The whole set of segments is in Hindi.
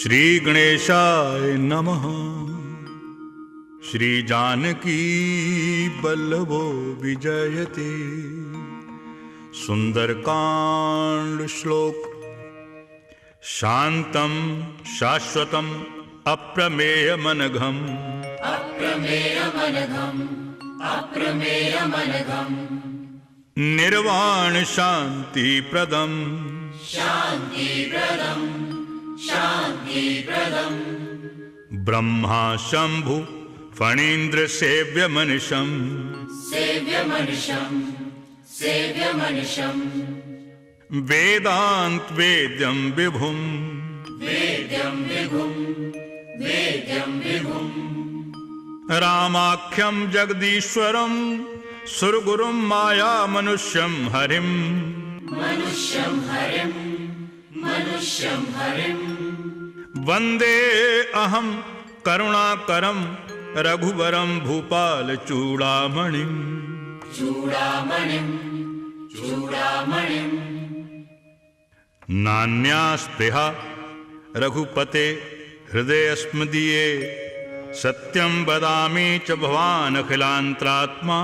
श्री गणेशाय नमः। श्री जानकी बल्लभो विजयते। सुंदरकांड श्लोक। शांतं शाश्वतं अप्रमेयमनघम् अप्रमेयमनघम् निर्वाण शांतिप्रदम् शान्तिप्रदम् ब्रह्मा शंभु फणीन्द्र सेव्यमनिशम् सेव्यमनिशम् वेदांत वेद्यं विभुम् वेद्यं विभुम् रामाख्यं जगदीश्वरं सुरगुरुं माया मनुष्यं हरिम् मनुष्यं हरिम् वंदे अहं करुणाकरं रघुवरं भूपाल चूड़ामणिम् नान्यास्पृहा रघुपते हृदयस्मदीये सत्यं वदामि च भवान् अखिलान्तरात्मा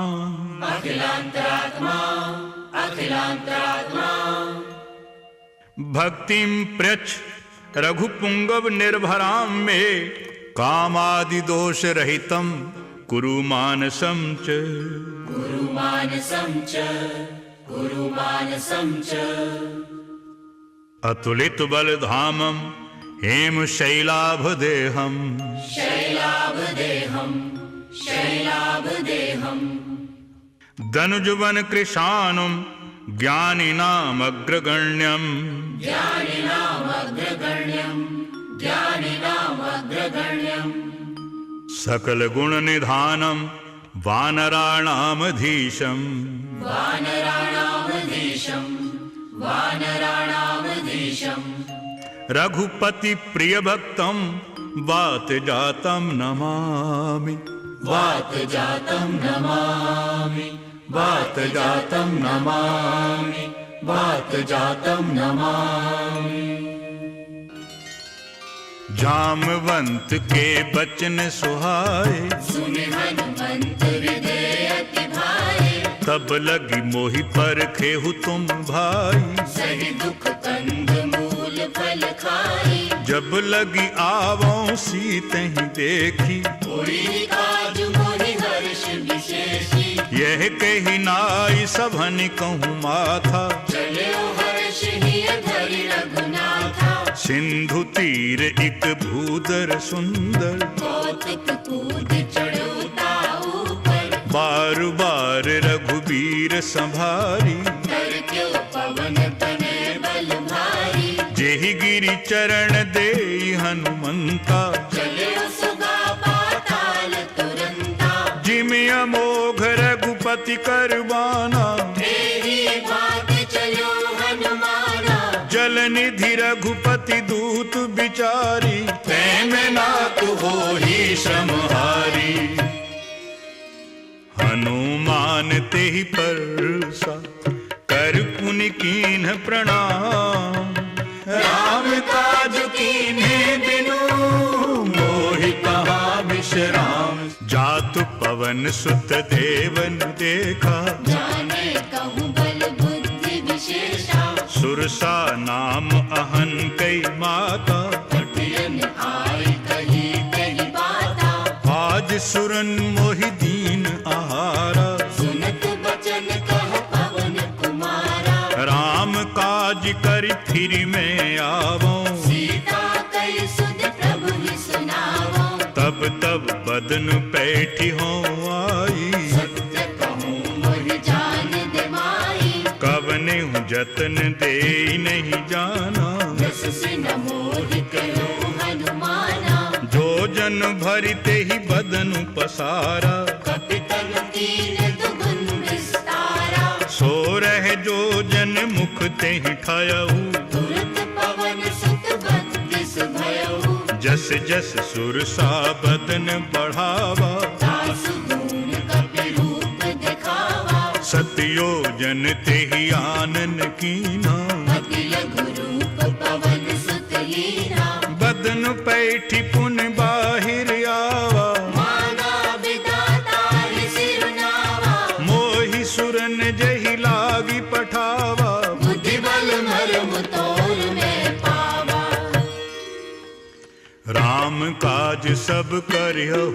भक्तिं प्रयच्छ रघुपुंगव निर्भरां मे कामादिदोष रहितं कुरु मानसं च अतुलित बलधामं हेम शैलाभदेहम् दनुजवन कृशानुं ज्ञानिनामग्रगण्यम् सकल गुण निधानं वानराणामधीशम् रघुपति प्रिय भक्तं वात जातं नमामि जामवंत के बचन सुहाए सुनि हनुमंत हृदय अति भाए तब लगी मोहि पर खेहु तुम भाई सही दुख कंद मूल फल खाई जब लगी आवों सीतहि देखी कोई काज मोहि हर्ष विशेषी यह कही नाई सभनि कहूँ माथा चले हर्ष ही धरि रघुनाथा सिंधु तीर एक भूदर सुंदर कौतुक कूद चढ़ो ताऊ पर बार बार रघुबीर संभारी कर क्यों पवन तने बल भारी जेहि गिरि चरण देई हनुमंता चले सुगा पाताल तुरंता जिमि अमोघ रघुपति करवाना तेरी बात चलो हनुमाना जल निधि रघुपति दूत बिचारी तैमें नाथ होहि श्रमहारी हनुमान तेहि परसा कर पुनि कीन्ह प्रणाम राम काज कीन्हे बिनु मोहि कहाँ विश्राम जातु पवन सुत देवन देखा जाने कहूँ बल बुद्धि विशेषा सुरसा नाम अहन कई माता पटियन आई कही कही बाता आज सुरन मोहि दीन आहारा सुनत बचन कह पवन कुमारा राम काज करि फिर मैं आवों सीता कई सुध प्रभु ही सुनावो तब तब बदन पैठी हो आई सत्य कहूँ मोहि जान दे माई कवने जतन दे नहीं जाना रस से न मोहि कहो हनुमाना जो जन भरते ही बदन पसारा कपितन कीन दुगुन विस्तारा सो रह जो जन मुख ते ही ठायहु तुरत पवन सुत बत्तीस भयहु जस जस सुरसा बदन बढ़ावा दासु गुण कपि रूप दिखावा सतयोजन ते ही आनन कीना अति लघु रूप पवन सुत लीना बदन बैठी पुन बाहिर आवा, माना विधाता सिरुनावा, मोहि सुरन जहि लागी पठावा, बुद्धि बल मर्म तोल में पावा। राम काज सब करिहु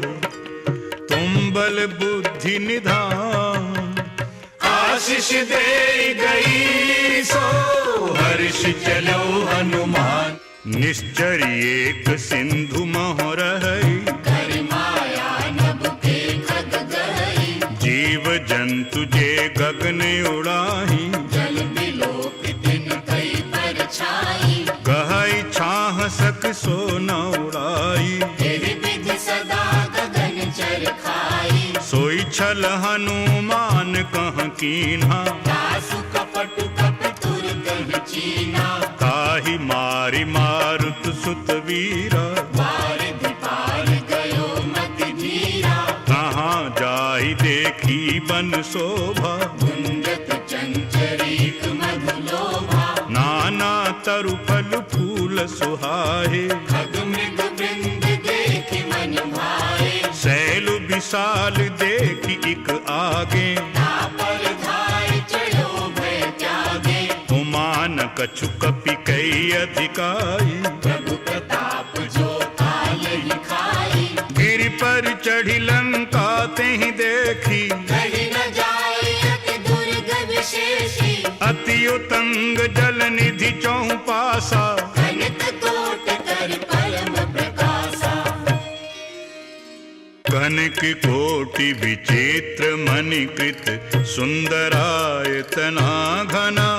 तुम बल बुद्धि निधान, आशीष दे गई सो हर्ष चलो हनुमान, निश्चर एक सिंधु मोह रहई, कर माया नभ के खग गई, जीव जंतु जे गगन उड़ाही, जल बिलोक दिन कई पर छाई, कहई छाह सक सो न उड़ाई, तेरी विधि सदा गगन चर खाई, सोई छल हनुमान कह कीन्हा, दासु कपट कप तुर कह चीना, ताहि मारि मारुत सुत वीरा, वारिधि पार गयो मति धीरा, कहाँ जाहि देखी बन शोभा, गुंजत चंचरीक मधुलोभा, नाना तरु फल फूल सुहाए, खग मृग वृंद देखि मन भाए, शैल विशाल देखी इक आगे, तापर धाय चढ़ो भय त्यागे, उमान कछु कपि कई अधिकाई, प्रभु प्रताप जो काल ही खाई, गिरि पर चढ़ी लंका तेहि देखी, कहीं न जाए अति दुर्ग विशेषी, अति उतंग जल निधि चौपासा, कनक कोट कर परम प्रकाशा, कनक कोटि विचित्र मणिकृत सुंदरायतना घना,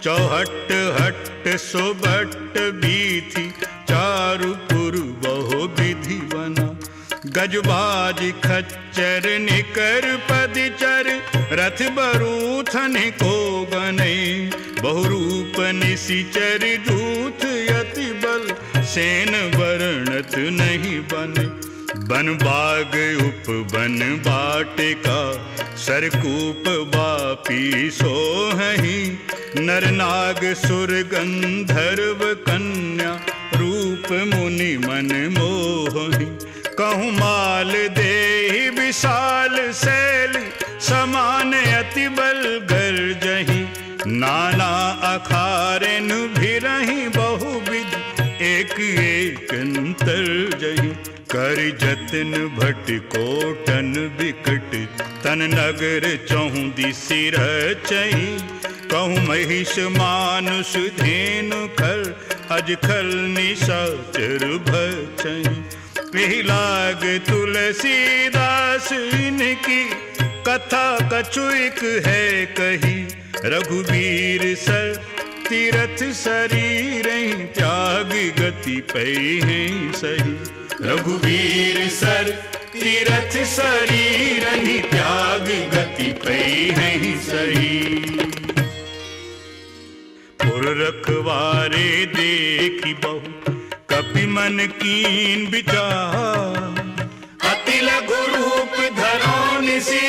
चौहट हट सुबट बीथि चारु पुर बहु विधि बना, गजबाज खच्चर निकर पदचर, रथ बरूथन को गने, बहुरूप निशिचर दूत यति बल, सेन वर्णत नहीं बने, बन बाग उपवन बाटिका, सरकूप बापी सोहहि, नर नाग सुर गंधर्व कन्या, रूप मुनि मन मोहि, कहूँ माल देहि विशाल शैल, समान अति बल गर्जहि, नाना अखारेन भिरहि बहुविध, एक एक अंतर जहि, कर जतन भट कोटन विकट, तन नगर चहु दिसि रचहि, कहूँ महिष मानुष धेनु खर, अज खल निशाचर भचहि, एहि लाग तुलसीदास इनकी, कथा कछु एक है कही, रघुबीर सर तीरथ शरीर त्याग गति पै सही, रघुबीर सर तीरथ शरीर त्याग गति पै सही, पुर रखवारे देखी बहु कपि मन कीन विचार, अति लघु रूप धरो निसी,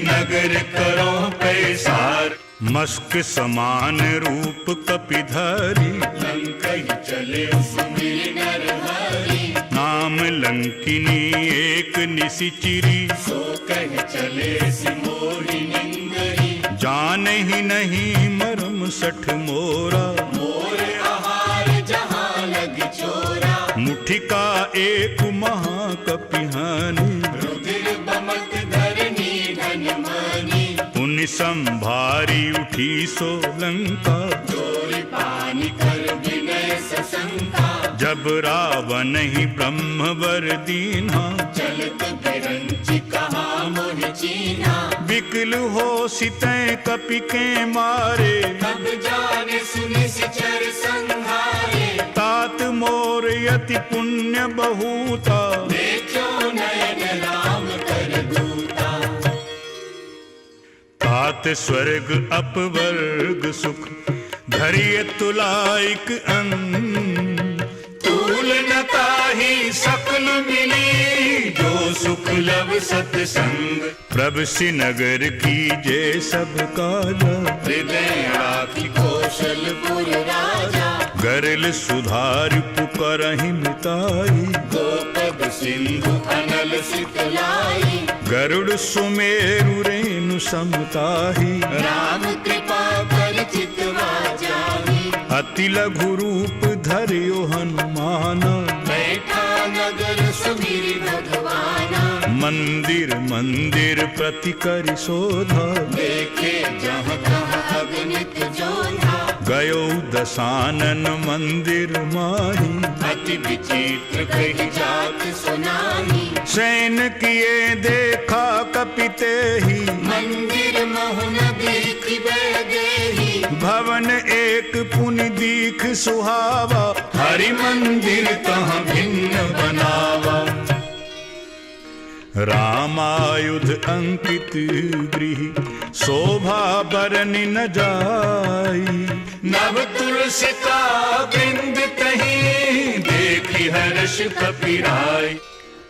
नगर करो पैसार, मस्क समान रूप कपिधारी, लंकहि चले सुमिर नरहरि, नाम लंकिनी एक निशिचिरी, सो कह चले सिमोहि निंदरी, जानहि नहीं मरम सठ मोरा, मोर आहार जहाँ लग चोरा, मुठिका एक महाकपिहानी, रुधिर बमक धरनी धन मानी, पुनि संभारी उठी सो लंका, चोरी पानी कर विनय सशंका, जब रावण ही ब्रह्म वर दीन्हा, चलत बिरंचि कहा मोहि चीन्हा, विकल हो सितै कपि के मारे, तब जाने सुनि सिचर संहारे, तात मोर यति पुण्य बहुता, देखो नयन राम कर दूता, तात स्वर्ग अपवर्ग सुख, धरिय तुलाइक अंग, तूल न ताहि सकल मिली, जो सुख लव सतसंग, प्रभ सिनगर की जय सब काजा, हृदय राखी कौशलपुर राजा, गरिल सुधार पुकारहि मिताई, गोपद सिंधु अनल सितलाई, गरुड़ सुमेरु रेणु समताहि, राम कृपा कर चितवा जाहि, अति लघु रूप धर्यो हनुमान, बैठा नगर सुमिरि भगवाना, मंदिर मंदिर प्रति करि शोधा, देखे जहाँ तहाँ अगणित जोधा, गयो दशानन मंदिर माही, अति विचित्र कही जात सुनाही, सैन किए देखा कपिते ही, मंदिर मोहन देखि देहि, भवन एक पुनि दीख सुहावा, हरि मंदिर तहाँ भिन्न बनावा, रामायुध अंकित गृह शोभा बरनि न जाई, नव तुलसी का बिंद कहीं, देखी हर्ष कपिराई,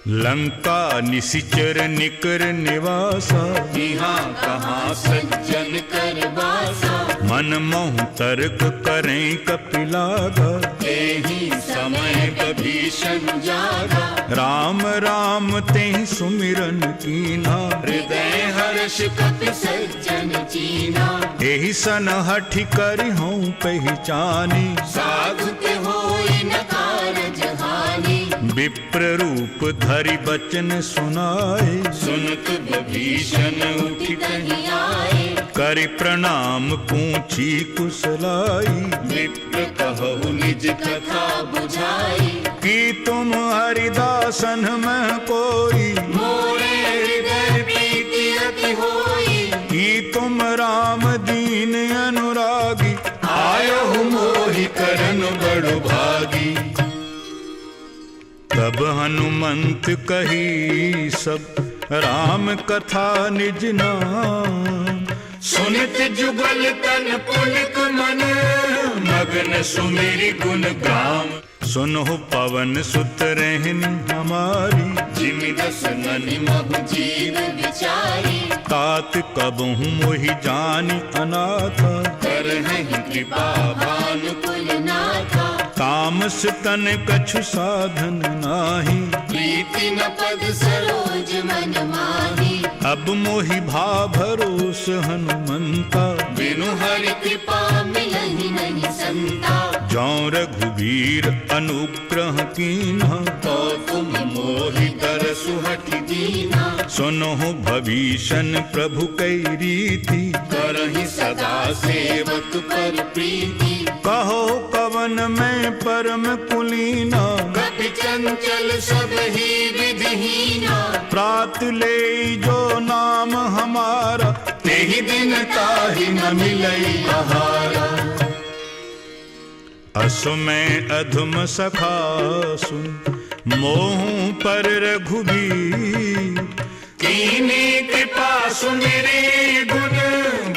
लंका निशिचर निकर निवासा, यहाँ कहाँ सज्जन कर वासा, मन मोह तर्क करें कपिलागा, तेहि समय विभीषण जागा, राम राम तेहि सुमिरन कीना, हृदय हर्ष कपि सज्जन चीना, एहि सन हठि करि हूँ पहचानी, साधु के होई न कारज हानि, विप्र रूप धरि बचन सुनाए, सुनत विभीषण उठि कहीं आए, करि प्रणाम पूछी कुशलाई, विप्र कहु निज कथा बुझाई, कि तुम हरिदासन में कोई, मोरे हृदय प्रीति अति होई, कि तुम राम दीन अनुरागी, आयो मोहि करन बड़ भागी, तब हनुमंत कही सब राम कथा निज नाम, सुनित जुगल तन पुलक मन, मगन सुमिरि गुण गाम, सुनो पवन सुत रहन हमारी, जिमि दस ननि महु जीव विचारी, तात कबहु मोहि जानि अनाथा, करहिं कृपा भानुकुल नाथा, तामस तन कछु साधन नाही, प्रीति न पद सरोज मन माही, अब मोहि भा भरोस हनुमंता, बिनु हरि कृपा मिलहि नहीं संता, जौं रघुबीर अनुग्रह कीन्हा, तो तुम मोहि तरसु हठि दीना, सुनो भविष्यन प्रभु कई रीति, करहि सदा सेवक पर प्रीति, कहो कवन में परम कुलीना, कपि चंचल सब ही विधिहीना, प्रात ले जो नाम हमारा, तेहि दिन ताहि न मिलई बहारा, असु में अधम सखा सुन, मोह पर रघुबीर, कीनी कृपा सुमिरि गुण,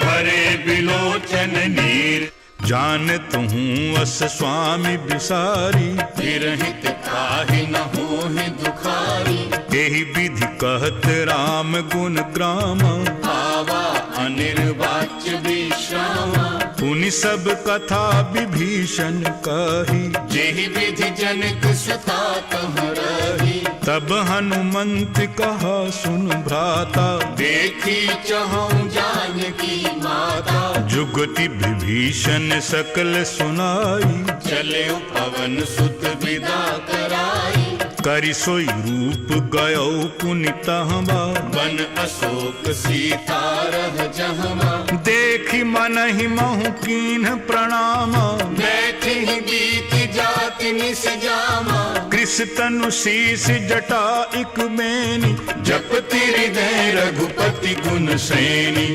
भरे बिलोचन नीर, जानत हूँ अस स्वामी बिसारी, विरहित काहि न होहि दुखारी, एहि विधि कहत राम गुण ग्रामा, आवा अनिर्वाच्य विश्रामा, पुनि सब कथा विभीषण कही, जेहि विधि जनक सुता तह रही, तब हनुमंत कहा सुन भ्राता, देखी चहु जानकी माता, जुगति विभीषण सकल सुनाई, चले पवन सुत विदा कराई, करि सोई रूप गयो पुनि तहवा, वन अशोक सीता रह जहमा, देखि मन ही महु कीन्ह प्रणामा, बैठे ही बीत जाति निस जामा, कृष तनु शीस जटा इक बेनी, जपति हृदय रघुपति गुण सैनी,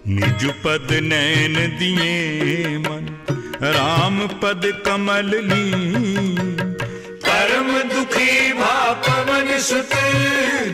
निज पद नैन दिए मन, राम पद कमल ली, परम दुखी भा पवन सुत,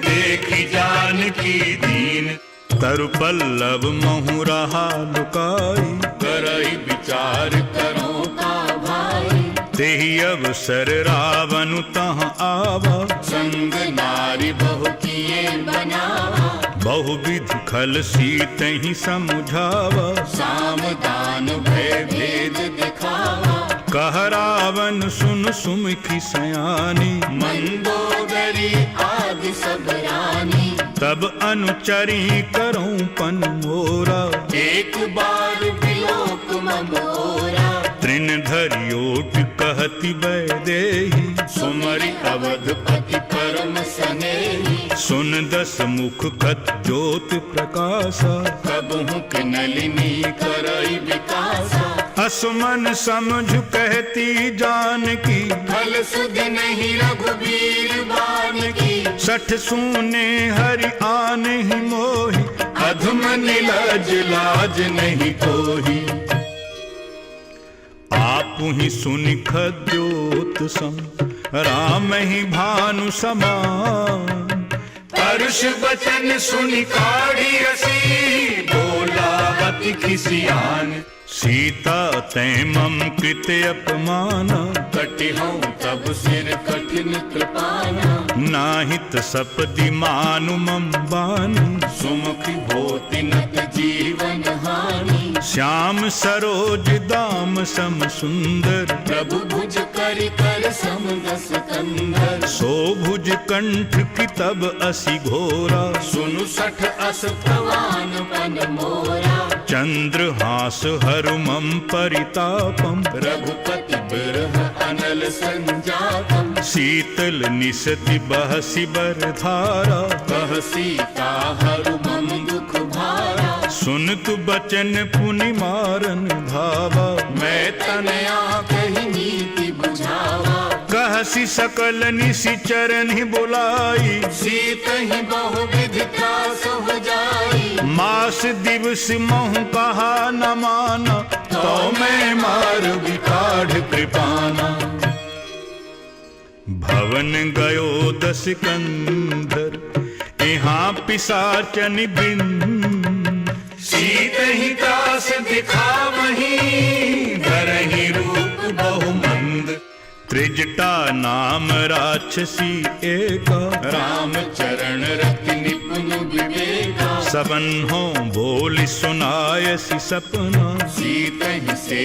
देखी जानकी दीन, तरु पल्लव महु रहा लुकाई, करई विचार करो का भाई, तेहि अवसर रावण तहाँ आवा, संग नारी बहु किए बनावा, बहुविधि खल सीत ही समझावा, साम दान भय भेद दिखावा। कह रावण सुन सुमुखी सयानी, मंदोदरी आदि सब रानी। तब अनुचरी करऊं पन मोरा, एक बार विलोक ममोरा। तृण धरियोट कहति वैदेही, सुमरि अवधपति परम सनेही। सुन दस मुख कत ज्योत प्रकाशा, कबहु के नलिनी करई विकासा। असमन समझ कहती जानकी, फल सुध नहीं रघुबीर बान की। सठ सूने हरि आन ही मोहि, अधम निलज लाज नहीं कोही। आपु ही सुनि खद्योत सम, राम ही भानु समान। परुष बचन सुनि काढ़ी असी, बोला अति खिसियान। सीता तै मम कृत अपमाना, कटिहऊँ तब सिर कठिन कृपाना। नाहित सपदि मानु मम बानी, सुमुखी होति नत जीवन हानि। श्याम सरोज दाम सम सुंदर, प्रभु भुज करि कर सम दस कंधर। सो भुज कंठ की तब असी घोरा, सुनु सठ अस प्रवान पन मोरा। चंद्रहास हरु मम परितापम, रघुपति बिरह अनल संजातम। शीतल निसति बहसी बरधारा, कह सीता हरु मम दुख भारा। सुनतु बचन पुनि मारन धावा, मैं तनया कही नीति बुझावा। कहसी सकल निशिचर ही बुलाई, सीत ही बहुविधि त्रास हो जाई। मास दिवस महु कहा न माना, तो मैं मार विकाढ़ कृपाना। भवन गयो दस कंधर, यहाँ पिशाचन बिन। सीत ही दास दिखावही, धरहि रूप बहुमंद। त्रिजटा नाम राक्षसी एका, राम चरण रति निपुण विवेका। सबन हो बोल सुनायसी सपना, सीत ही से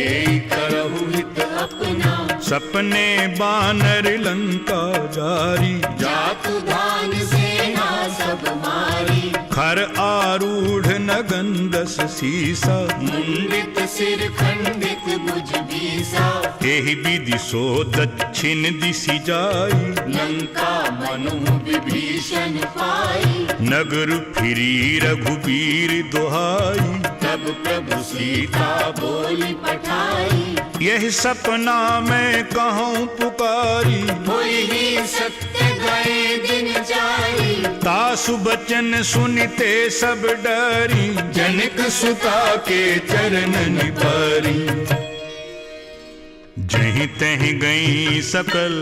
करहु हित अपना। सपने बानर लंका जारी, जातु धान सेना सब मारी। खर आरूढ़ नगन दस सीसा, मुंडित सिर खंडित भुज बीसा। एहि विधि सो दक्षिण दिशि जाई, लंका मनु विभीषण पाई। नगर फिरी रघुबीर दुहाई। तब प्रभु सीता बोली पठाई। यही सपना मैं कहूँ पुकारी, हुई ही सत्य गए दिन जारी। तासु बचन सुनते सब डरी, जनक सुता के चरण निपारी। जहीं तहीं गई सकल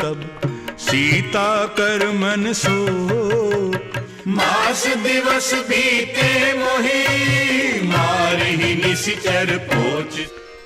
तब, सीता कर मन सो। मास दिवस बीते मोहि, मारहि निशिचर पोच।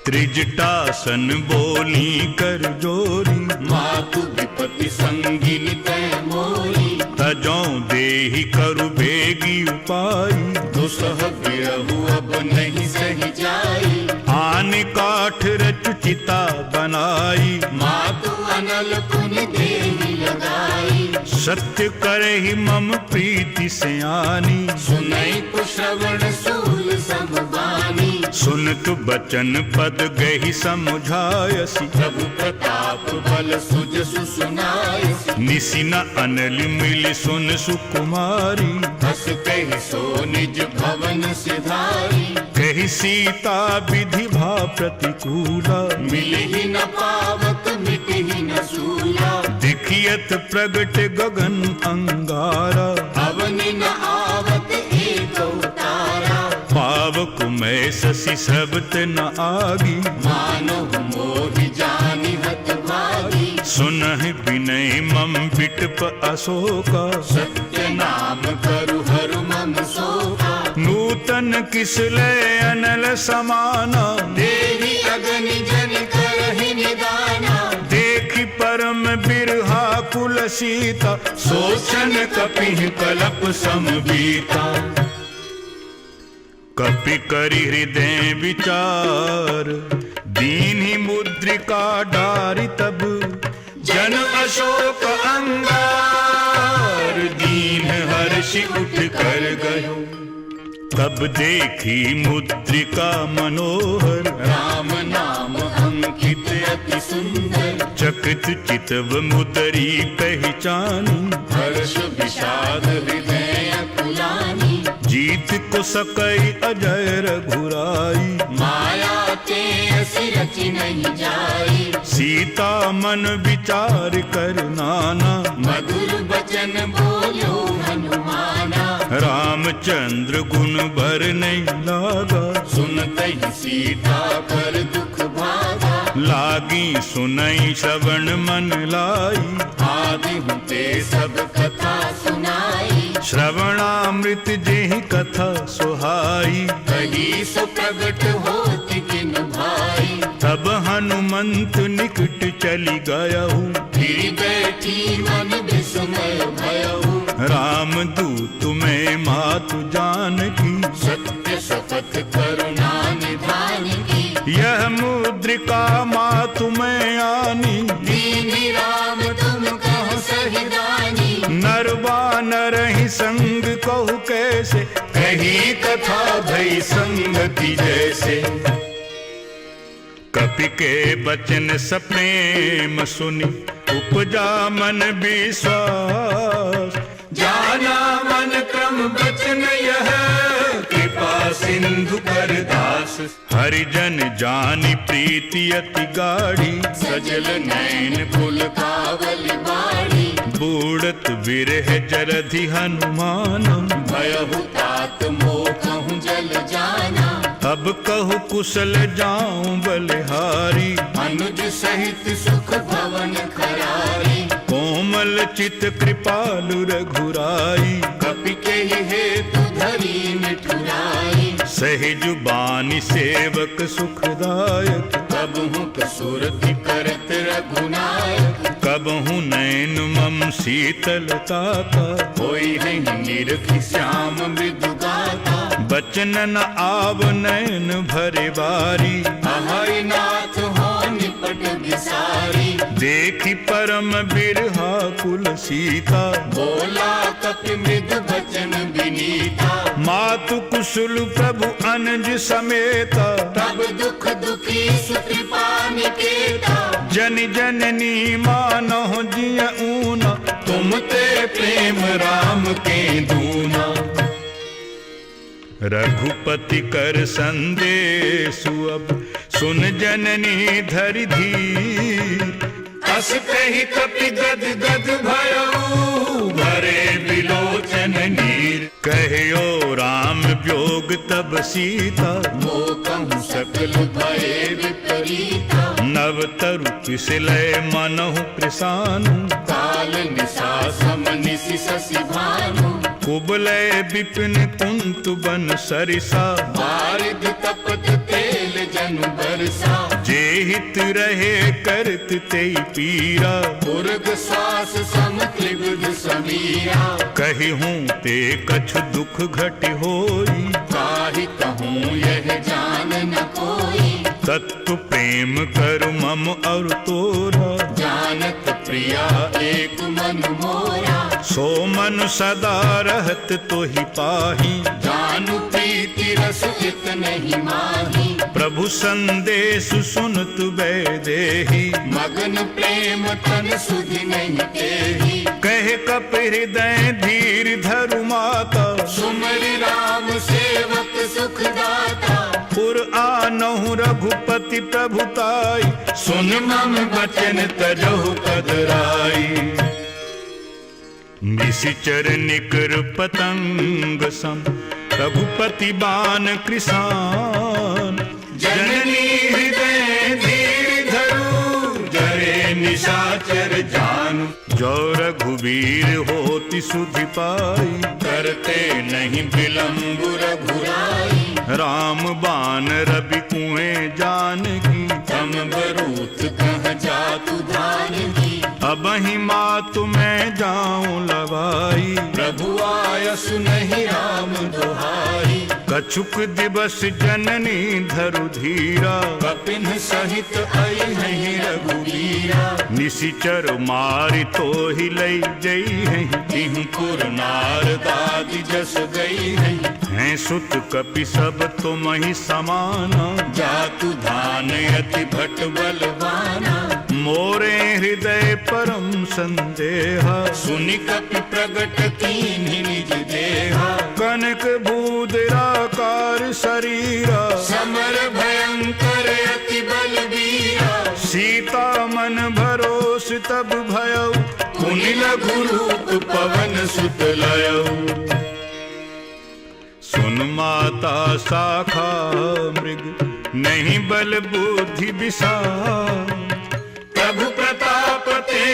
त्रिजटासन बोली कर जोरी, मातु विपति संगिनी तय मोरी। तजौ देहि करु बेगी उपाई, दुसह बिरहु अब नहीं सही जाई। आन काठ रचु चिता बनाई, मातु अनल पुनि देहि लगाई। सत्य करहि मम प्रीति सयानी। सुनई कुश्रवण सूल समबानी। सुनतु बचन पद गहि समुझायसी, प्रभु प्रताप बल सुजसु सुनायसी। निसिन अनल मिल सुन सुकुमारी, हस कहि सो निज भवन सिधारी। कहि सीता विधि भा प्रतिकूला, मिलहि न पावत मिटहि न सूला। दिखियत प्रगट गगन अंगारा, अवनि न आवत एक तारा। पावक मैं शशि सबत न आगी, मानव मोहि जानि हत भागी। सुनहि विनय मम बिटप अशोका, सत्य नाम करु हरु मम शोका। नूतन किसलय अनल समाना, देवी अगनि जन करहि निदाना। देखि परम बिरहा कुल सीता, सोचन कपिहि कलप समबीता। कपि करि हृदय विचार, दीन्हि मुद्रिका डारि तब, जन अशोक अंगार, दीन हर्षि उठ कर गयो। तब देखी मुद्रिका मनोहर, राम नाम अंकित अति सुंदर। चकित चितव मुदरी पहचानी, हर्ष विषाद हृदय अकुलानी। जीत को सकई अजय रघुराई, माया ते असि रचि नहीं जाई। सीता मन विचार कर नाना, मधुर बचन बोलो हनुमाना। रामचंद्र गुण बर नहीं लागा, सुनते ही सीता पर दुख भागा। लागी सुनई श्रवण मन लाई, आदि होते सब कथा सुनाई। श्रवणामृत जेहि कथा सुहाई। कही सो प्रगट होति किन भाई। तब हनुमंत निकट चली गयहु, फिर बैठी मन विस्मय भयहु। राम दूत में मातु जानकी, सत्य शपथ करुणा निधान की। यह मुद्रिका मातु में आनी, दीनि राम तुम कहो सही दानी। नर बानर ही संग कहु कैसे, कही कथा भई संगति जैसे। कपि के बचन सप्रेम सुनि, उपजा मन विश्वास। जाना मन क्रम बचन यह, कृपा सिंधु कर दास। हरिजन जानि प्रीति अति गाढ़ी, सजल नैन कुल कावल बाड़ी। बूढ़त विरह जरधि हनुमान, भयहु तात मोह कहूँ जल जाना। अब कहु कुशल जाऊं बलिहारी। अनुज सहित सुख भवन खरारी। कोमल चित कृपालु रघुराई, कपि के हेतु धरी निठुराई। सहजु बानी सेवक सुखदायक, कबहु कसुरति करत रघुनायक। कबहु नैन मम शीतलता का, होई है निरखि श्याम मृदु गाता। बचन न आव नैन भरे बारी। अहरि नाथ हो निपट विसारी। देखी परम बिरहा कुल सीता, बोला कपि मृदु बचन विनीता। मातु कुशल प्रभु अनुज समेता। तब दुख दुखी सुकृपा निकेता। जन जननी मानहु जिय ऊना, तुम ते प्रेम राम के दूना। रघुपति कर संदेशु अब, सुन जननी धरि धीर। अस कहि कपि गद गद भयउ, भरे बिलोचन नीर। कहियो राम व्योग तब सीता, मोह कहूँ सकल भय विपरीता। नव तरु पिसलय मनहु कृसानु। काल निशा सम निशि शशि भानु। कुबलय विपिन कुंतु बन सरिसा। बारिद तपत तेल जनु बरसा। जे हित रहे करत तेई पीरा। उर्ग श्वास सम त्रिविध समीरा। कहिहूँ ते कछु दुख घट होई, काहि कहूँ यह जान न कोई। तत्व प्रेम करु मम और तोरा। जानत प्रिया एक मन मोरा। सो मन सदा रहत तोहि पाही। जानु प्रीति रस इत नहीं माही। प्रभु संदेश सुनत वैदेही। मगन प्रेम तन सुधि नहीं तेही। कहे कप हृदय धीर धरु माता। सुमरि राम सेवक सुखदाता। पुर आनहु रघुपति प्रभुताई। सुन मम बचन तजहु कदराई। निशिचर निकर पतंग सम, रघुपति बान कृसान। जननी हृदय धीर धरु, जरे निशाचर जानु। जो रघुवीर होति सुधि पाई, करते नहीं विलंब रघुराई। राम बान रवि कुएं जानकी, तम बरूत कह जातु धान की। अबहि मातु मैं जाऊं लवाई, प्रभु आयसु नहीं राम दुहाई। कछुक दिवस जननी धरु धीरा, कपिन सहित आई नहीं रघुवीरा। निशिचर मारि तो ही लई जई है, तिहुपुर नारदादि जस गई है। हैं सुत कपि सब तुम ही समाना, जातु धान अति भट बलवाना। मोरे हृदय परम संदेहा, सुनि कपि प्रगट कीन्हि निज देहा। कनक बूदराकार शरीरा, समर भयंकर अति बलवीरा। सीता मन भरोस तब भयउ, पुनि लघु रूप पवन सुत लयऊ। सुन माता शाखा मृग, नहीं बल बुद्धि विशाल। प्रभु प्रताप ते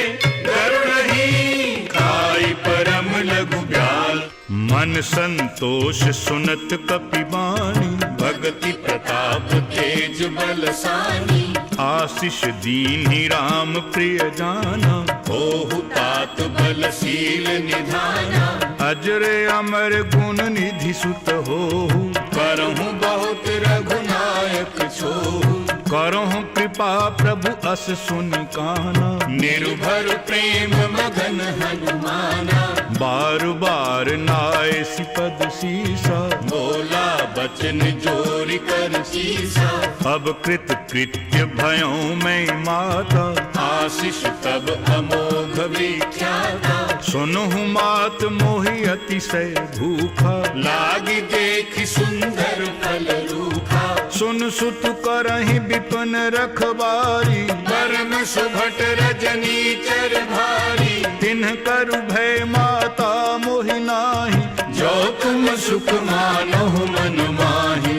गरुड़हि, खाई परम लघु ब्याल। मन संतोष सुनत कपि बानी, भगति प्रताप तेज बलसानी। आशीष दीन्हि राम प्रिय जाना, होहु तात बलशील निधाना। अजर अमर गुण निधि सुत होहु, करहु बहुत रघुनायक छोहु। करहु कृपा प्रभु अस सुनि काना। निर्भर प्रेम मगन हनुमाना। बार बार नाय सिपद सीसा, बोला बचन जोरि कर सीसा। अब कृत कृत्य भयों में माता, आशीष तब अमोघ विख्याता। सुनहु मात मोहि अतिशय भूखा, लागी देखि सुंदर फल रूखा। सुन सुत करहि विपिन रखबारी, परम सुभट रजनी चर भारी। तिन्ह करु भय माता मोहि नाही, जो तुम सुख मानहु मन माही।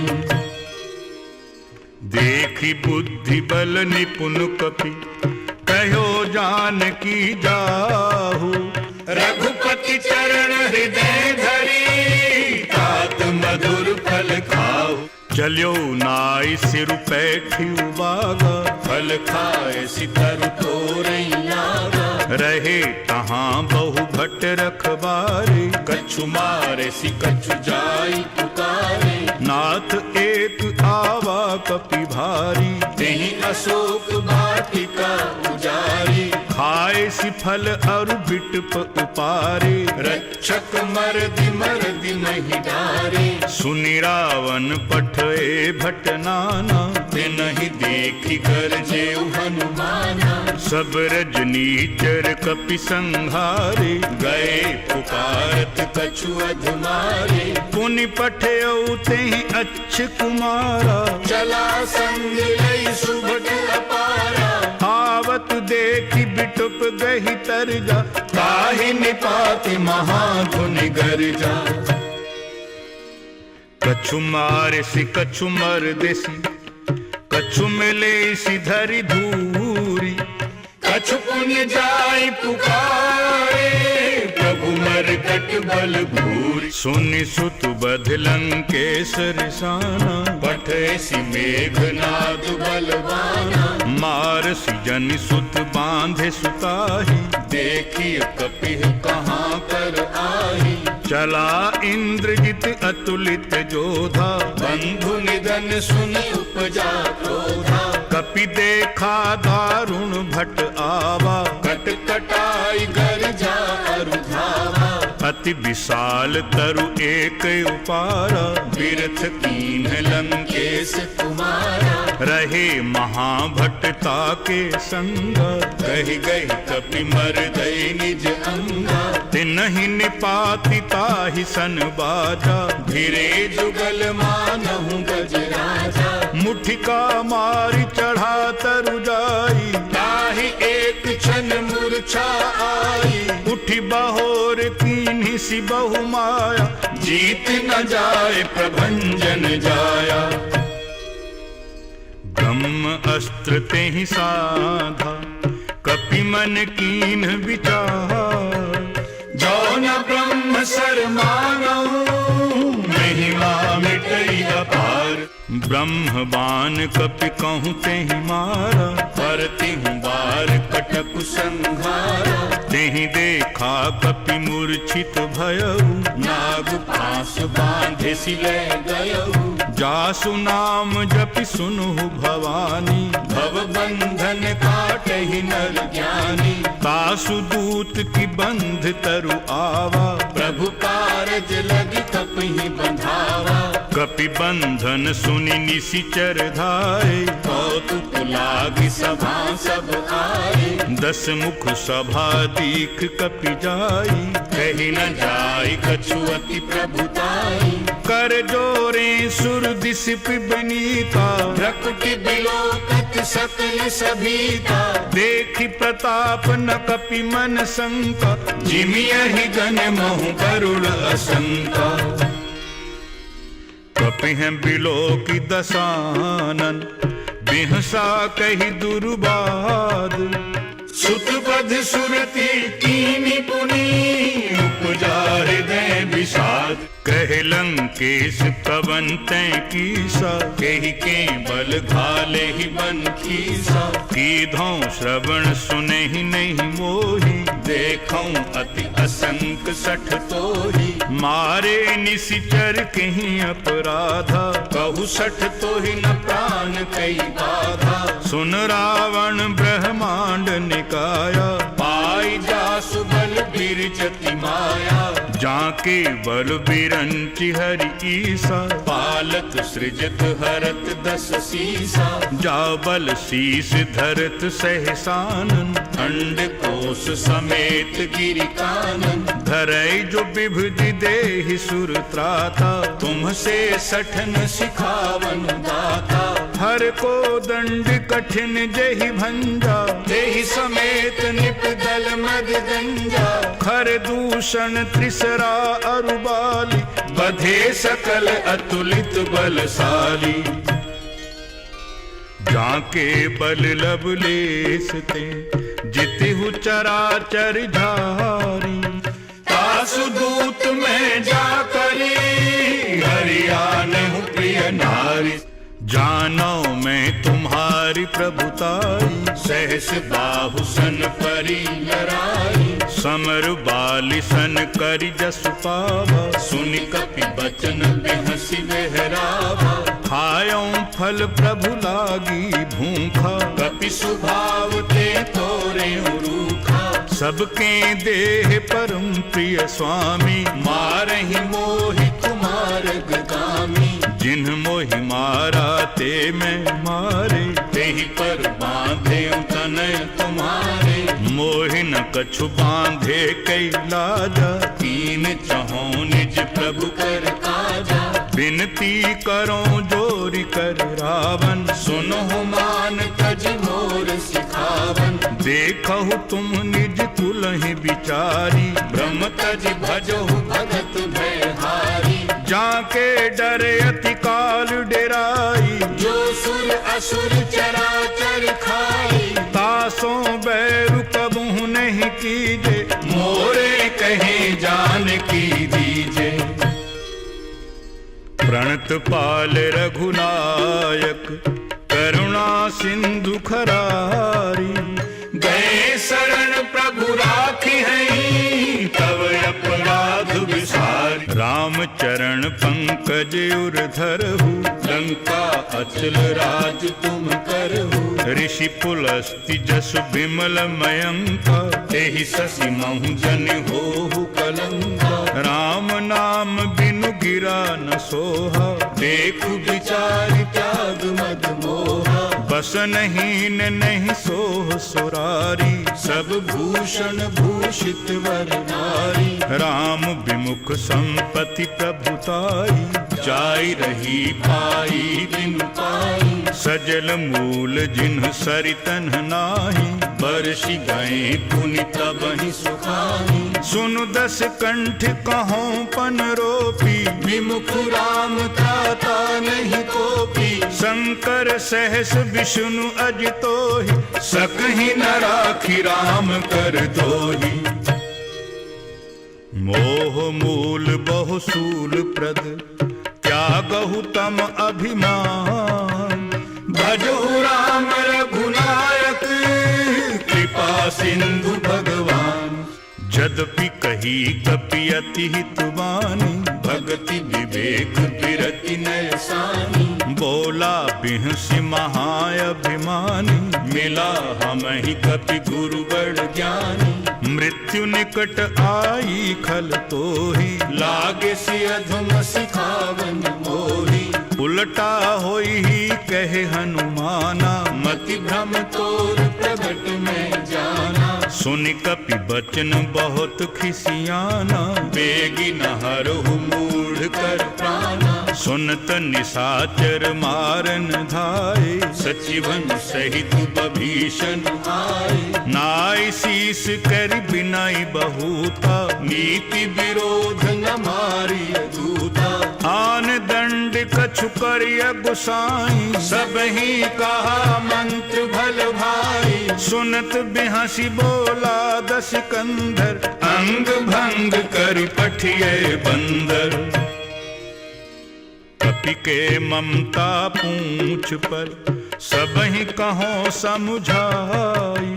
देखी बुद्धि बल निपुण कपि, कहो जानकी जाहु। रघुपति चरण हृदय धरी, तात मधुर फल खाओ। चलियो नाई सिर पैठी बागा, फल खाए सितर तोरई लागा। रहे तहाँ बहु भट रखबारे, कछु मारे सि कछु जाई पुकारे। नाथ एक आवा कपि भारी, तेहि अशोक वाटिका उजारी। खाए सि फल अरु बिटप उपारे, रक्षक मरदि महि डारे। सुनि रावण पठए भट नाना, तिनहि देखि गरजेउ हनुमाना। सब रजनीचर कपि संहारे, गए पुकारत कछु अधमारे। पुनि पठयउ तेहि अच्छ कुमारा, चला संग लई सुभट अपारा। आवत देखि बिटुप गहि तरजा, ताहि निपाति महाधुनि गर्जा। कछु मारे सि कछु मर देसी, कछु मिले सि धरि धूरी। कछु पुण्य जाय पुकारे, प्रभु मरकट बल भूरि। सुनि सुत बध लंकेश रिसाना, पठे सि मेघनाद बलवाना। मार सि जन सुत बांधे सुताही, देखिए कपिह कहाँ कर आही। चला इंद्रजित अतुलित जोधा, बंधु निधन सुनि उपजा क्रोधा। कपि देखा दारुण भट आवा, कट कटाई गर्जा अरु धावा। अति विशाल तरु एक उपारा, बिरथ कीन्ह लंकेश कुमारा। रहे महाभट्टता के संग, कहि गहि कपि मरदई निज अंगा। तिनहि निपाति ताहि सन बाजा, भिरे जुगल मानहु गजराजा। मुठिका मारि चढ़ा तरु जाई, ताहि एक क्षण मूर्छा आई। उठि बहोर कीन्हि सि बहु माया, जीत न जाय प्रभंजन जाया। ब्रह्म अस्त्र तेहि साधा, कपि मन कीन्ह विचार। जो न ब्रह्म सर मानहु, महिमा मिटई अपार। ब्रह्मबान कपि कहूँ तेहि मारा, करती हूँ बार कटक संहारा। तेहि देखा कपि मूर्छित भयउ, नाग पास बांधे सिले गयऊ। जासु नाम जपि सुनहु भवानी, भव बंधन काटहि नर ज्ञानी। तासु दूत की बंध तरु आवा, प्रभु कारज लगी कपहि बंधावा। कपि बंधन सुनि निशिचर धाये, कौतुक लागी सभा सब आए। 10 मुख सभा दीख कपि जाई, कही न जाय कछु अति प्रभुताई। कर जोरे सुर दिस पिबनीता, प्रकृति बिलोकत सकल सभीता। देखि प्रताप न कपि मन शंका, जिमियहि गण महु गरुड़ असंका। कपि हैं बिलोकि दसानन, बिहसा कहि दुर्बाद। सुतपद सुरति कीनी पुनी, उपजा हृदय विषाद। कहे लंकेश पवन तै कीसा, केहि के बल घाले ही बन खीसा। कीधौं श्रवण सुनहि नहीं मोहि, देखऊं अति असंक सठ तोहि। मारे निशिचर कहीं अपराधा, कहु सठ तोहि न प्राण कई बाधा। सुन रावण ब्रह्मांड निकाया, पाई जासु बल बिरजति माया। जाके बल बिरंचि हरि ईसा, पालत सृजत हरत 10 सीसा। जा बल शीस धरत सहसानन, खंड कोश समेत गिरि कानन। धरई जो विभुति देहि सुर त्राता, तुमसे सठन सिखावन दाता। हर को दंड कठिन जहि भंजा, देहि समेत निपदल मद गंजा। खर दूषण त्रिसरा अरुबाली, बधे सकल अतुलित बलशाली। जाके बल लवलेस ते, जितिहु चराचर झारी। तासु दूत में जाकरी, हरियाणहु प्रिय नारी। जानो मैं तुम्हारी प्रभुताई, सहस बाहु सन परी लराई। समर बाली सन करि जसु पावा, सुनि कपि बचन बिहसि लहरावा। खायों फल प्रभु लागी भूखा, कपि सुभाव ते तोरे रूखा। सबके देह परम प्रिय स्वामी, मारहि मोहि कुमार गगामी। जिन्ह मोहि मारा ते मैं मारे, तेहि पर बांधे तनय तुम्हारे। मोहि न कछु बांधे कई लाजा, कीन चहों निज प्रभु कर काजा। बिनती करो जोरि कर रावण, सुनहु मान तज मोर सिखावन। देखहु तुम निज कुलहि विचारी। ब्रह्म तज भजहु भगत भयहारी। जाके डरे अति काल डेराई, जो सुर असुर चराचर खाई। तासों बैरु कबहु नहीं कीजे, मोरे कहे जान की दीजे। प्रणत पाल रघुनायक, करुणा सिंधु खरारी। गए शरण प्रभु राखी हैं, तव अपराध विसारी। राम चरण पंकज उर धरहु, लंका अचल राज तुम करहु। ऋषि पुलस्ति जसु विमल मयंका, तेहि शशि महु जन होहु कलंका। राम नाम बिनु गिरा न सोहा, देखु विचार त्याग मद मोहा। बस नहीं नहीं सोह सुरारी। सब भूषण भूषित वर नारी। राम विमुख संपत्ति प्रभुताई, जाई रही पाई बिनु पाई। सजल मूल जिन्ह सरितन नाही, बरसि गए पुनि तबहि सुखाई। सुनु 10 कंठ कहों पन रोपी, विमुख राम त्राता नहीं कोपी। शंकर सहस विष्णु अजितोहि, सकहि न राखि राम कर दोहि। मोह मूल बहु सूल प्रद, त्यागहु तम अभिमान। भजहु राम रघुनायक कृपा सिंधु भगवान। यद्यपि कही कपि अति हित बानी भगति विवेक बिरति नय सानी। बोला बिहसि महाअभिमानी मिला हमहि कपि गुरु बड़ ज्ञानी। मृत्यु निकट आई खल तोहि लागे सि अधम सिखावन मोहि। उलटा होई ही कहे हनुमाना मति भ्रम तोर प्रगट में जाना। सुनि कपि बचन बहुत खिसियाना बेगी नहरहु मूढ़ कर प्राणा। सुनत निशाचर मारन धाये सचिवन सहित बभीषण आए। नाई शीस कर बिनाई बहुता नीति विरोध न मारिय दूता। आन दंड कछु करिय गुसाई सबहि कहा मंत्र भल भाई। सुनत बिहसि बोला दस कंधर अंग भंग कर पठिए बंदर। कपि के ममता पूंछ पर सबहि कहो समुझाई।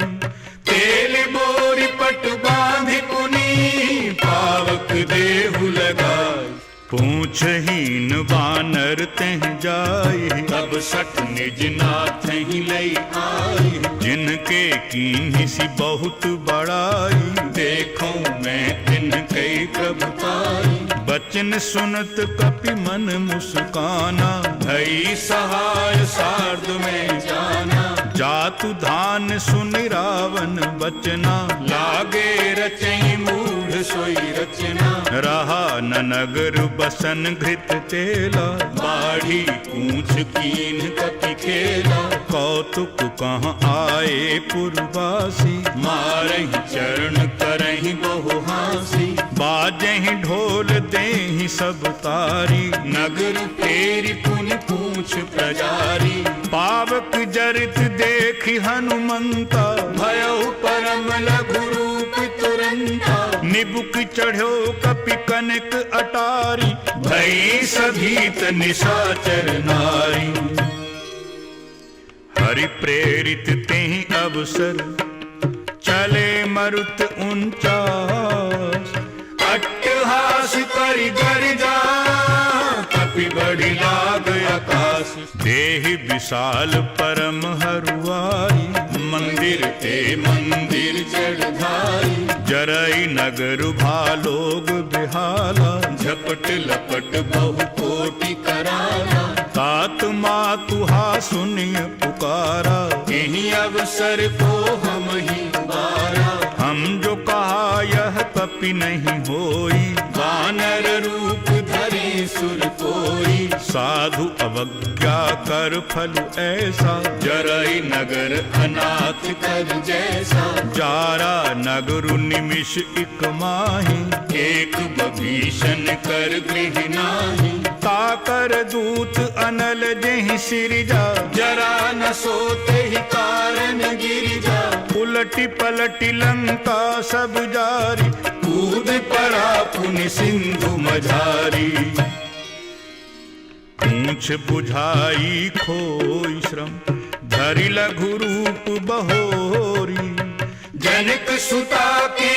तेल बोरी पट बांधि पुनी पावक देहु लगाई। पूछहीन बानर तेह जाई तब सठ निज नाथ ही लई आई। जिनके कीन्ही सी बहुत बड़ाई देखो मैं तिनके प्रभु पाई। बचन सुनत कपि मन मुस्काना भई सहाय सार्ध में जाना। जातु धान सुनि रावण बचना लागे रचई मूढ़ सोई रचना। रहा न नगर बसन घृत तेला बाढ़ी पूछ कीन कपि खेला। कौतुक कहाँ आए पुरवासी मारहि चरण करहि बहु हासी। बाजहि ढोल देहि सब तारी नगर फेरी पुनि पूछ प्रजारी। पावक जरित देखि हनुमंता भयउ परम लघु रूप तुरंता। निबुक चढ़ो कपि कनक अटारी भई सभीत निशाचर नारी। हरि प्रेरित तेहि अवसर चले मरुत 49। अट्टहास करि गर्जा कपि बढ़ि लाग आकाश। देहि विशाल परम हरुआई मंदिर ते मंदिर चढ़धाई। जरई नगर भालोग बिहाला झपट लपट बहु कोटि कराला। तात मातुहा सुनिय पुकारा यही अवसर को हम ही उबारा। हम जो कहा यह कपि नहीं होई वानर रूप धरे सुर कोई। साधु अवज्ञा कर फल ऐसा जरई नगर अनाथ कर जैसा। जारा नगर निमिष इक माही एक बभीषण कर गृह नाही। ताकर दूत अनल जेहि सिरजा जरा न सोते ही कारण गिरिजा। उलटी पलटी लंका सब जारी कूद पड़ा पुनि सिंधु मझारी। पूछ बुझाई खोई श्रम धरि लघु रूप बहोरी। जनक सुता के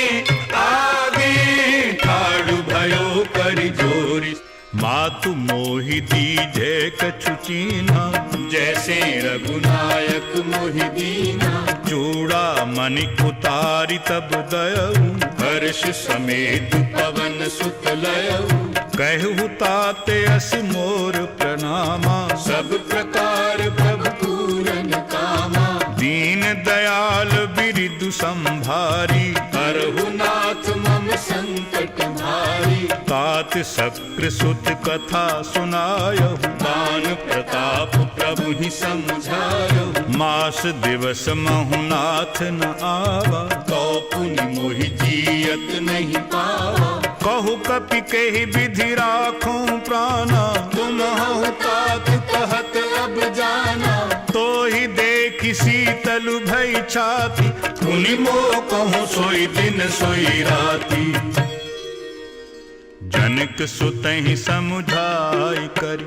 आगे ठाड़ भयो करि जोरी। मातु मोहि दीजे कछु चीन्हा जैसे रघुनायक मोहि दीना। चूड़ा मणि उतारी तब दयऊ हर्ष समेत पवन सुत लयऊ। कहु ताते अस मोर प्रणामा सब प्रकार प्रभु पूरन कामा। दीन दयाल बिरिदु संभारी हरहु नाथ मम संकट भारी। तात शक्र सुत कथा सुनायहु दान प्रताप प्रभु ही समझायहु। मास दिवस महु नाथ न आवा कौ पुनि मोहि जियत नहीं पावा। कहु कपि केहि विधि राखूं प्राणा तुम हहु तात कहत अब जाना। तो ही देखि शीतल भई छाती पुनि मोह कहूँ सोई दिन सोई राती। जनक सुतहि समुझाई करि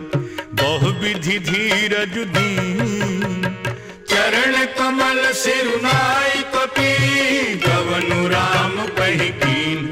बहु विधि धीरज दीन। चरण कमल सिरुनाई कपि गवनु राम कहि कीन।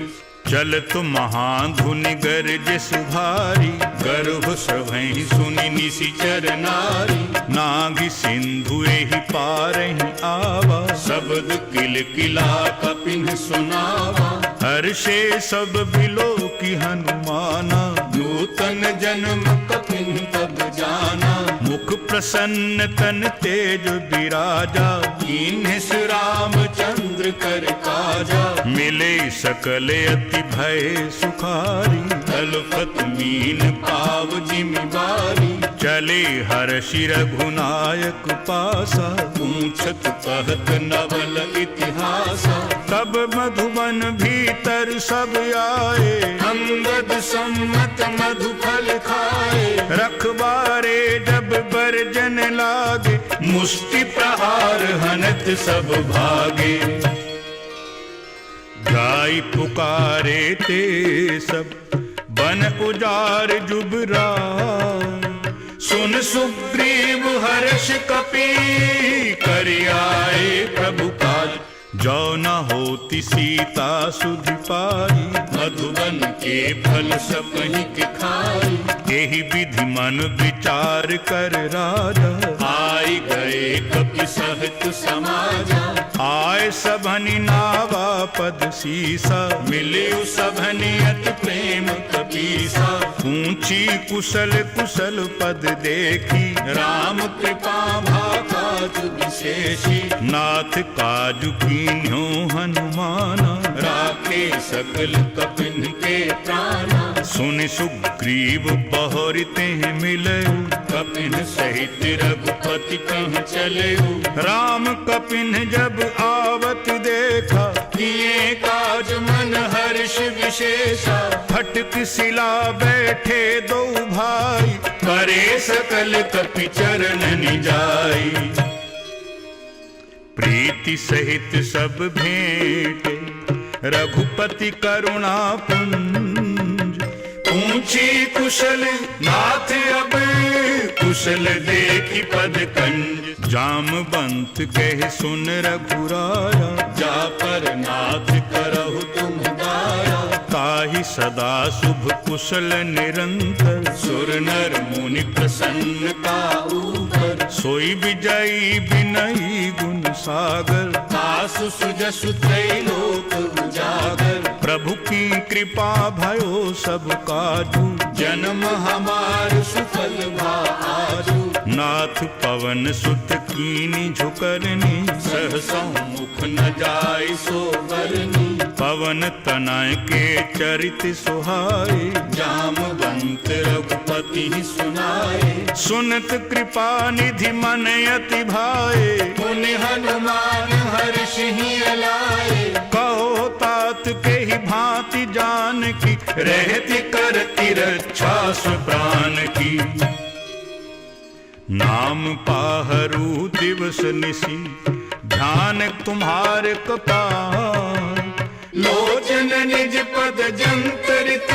चलत महाधुनि गरज सुभारी गर्भ सभहि सुनि निशिचर नारी। नागि सिंधु एहि पारहि आवा शब्द किल किला कपिन सुनावा। हर्षे सब बिलो की हनुमाना नूतन जन्म कपिन तब जाना। मुख प्रसन्न तन तेज विराजा कीन्हिस रामचंद्र कर काजा। मिले सकल अति भय सुखारी तलफत मीन पाव जिमि बारी। चले हर्षि रघुनायक पासा पूछत कहत नवल इतिहासा। तब मधुबन भीतर सब आए अंगद सम्मत मधुफल खाए। रखबारे जब बरजन लागे मुष्टि प्रहार हनत सब भागे। गाय पुकारे ते सब बन उजार जुबरा। सुन सुग्रीव हर्ष कपि करि आए प्रभु काज। जो न होती सीता सुधि पाई मधुबन के फल सबहि के खाई। एहि विधि मन विचार कर राजा आई गए कपि सहित समाजा। आय सबनि नावा पद सीसा मिलियु सबनि अति प्रेम कपीसा। ऊंची कुशल कुशल पद देखी राम कृपा भाकाज विशेषी। नाथ काजु कीन्यो हनुमाना राखे सकल कपिन के प्राणा। सुनि सुग्रीव बहुरिते मिलयु कपिन सहित रघुपति कह चलयु। राम कपिन जब आवत देखा किए काज मन हर्ष विशेषा। फटक शिला बैठे दो भाई करे सकल कपि चरण निजाई। प्रीति सहित सब भेंटे रघुपति करुणा पुंज। पूछी कुशल नाथ अब कुशल देखी पद कंज। जामवंत कह सुन रघुराया जा पर नाथ करहु तुम दाया। ताहि सदा शुभ कुशल निरंतर सुर नर मुनि प्रसन्नता ऊपर। सोई विजयी विनयी गुण सागर आसु सुजसु त्रैलोक उजागर। प्रभु की कृपा भयो सब काजू जन्म हमार सुफल भा आजू। नाथ पवन सुत कीनी झुकरनी सहसा मुख न जाय सो बरनी। पवन तनय के चरित सुहाए जामवंत रघुपति सुनाए। सुनत कृपा निधि मन अति भाए पुनि हनुमान हर्षि अलाए। कहो तात के ही भांति जान की रहती करती रक्षा सुप्राण की। नाम पाहरू दिवस निसी ध्यान तुम्हार कपार। लोचन निज पद जंतरित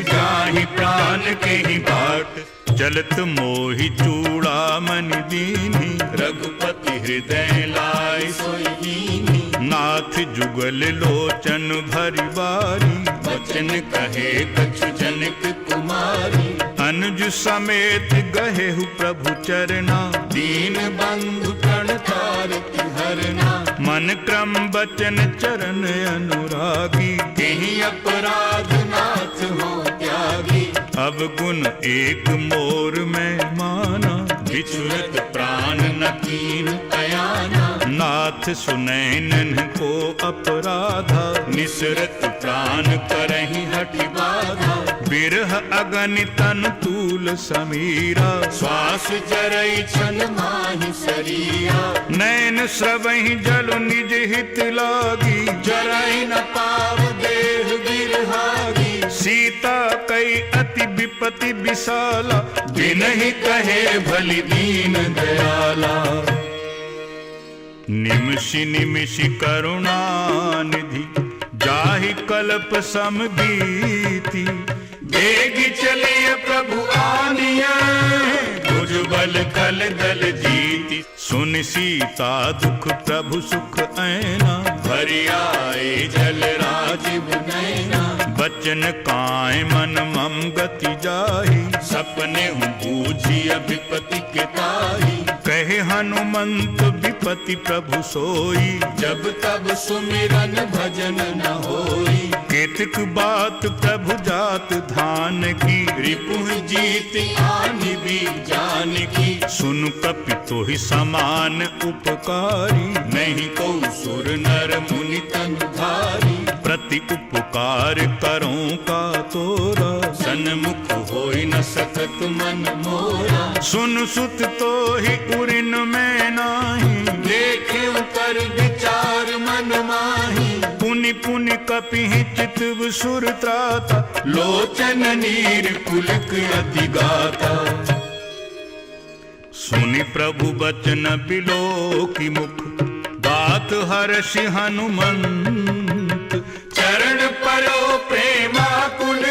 जाहि प्राण के ही बाट। चलत मोहि चूड़ामणि दीनी रघुपति हृदय लाय सोईनी। नाथ जुगल लोचन भरि बारी वचन कहे कछु जनक कुमारी। अनुज समेत गहेहु प्रभु चरना दीन बंधु प्रणतारति हरना। मन क्रम बचन चरण अनुरागी तेहि अपराध नाथ हो त्यागी। अब गुण एक मोर में माना बिछुरत प्राण न कीन अयाना। नाथ सुनैनन को अपराधा निसरत प्राण करहि हठि बाधा। बिरह अगनि तन तूल समीरा श्वास जरई छन माहि शरीरा। नैन स्रवहि जल निज हित लागी जरई न पाव देह बिरहागी। सीता कई अति विपति विशाला बिनहि कहे भली दीन दयाला। निमिषि निमिषि करुणा निधि जाहि कल्प समगीति। दल दल जीती। सुन सीता दुख प्रभु सुख ऐना, भरि आए जल राजीव नैना। बचन काय मन मम गति जाहि, सपने बूझिय विपति के ताहि। कहे हनुमंत विपति प्रभु सोई, जब तब सुमिरन भजन न होई। केतक बात प्रभु जात धान की, रिपुह जीत आनि भी जान की। सुन कपि तोहि समान उपकारी, नहीं को सुर नर मुनि तनु धारी। प्रति उपकार करों का तोरा, सन्मुख होई न सकत मन मोरा। सुन सुत तो ही उरिन में नाही, देखे कर विचार मन माही। पुनि पुनि कपि चितव सुर त्राता, लोचन नीर पुलक अति गाता। सुनि प्रभु बचन बिलोकी मुख, बात हर्षि हनुमंत। चरण परो प्रेमाकुल,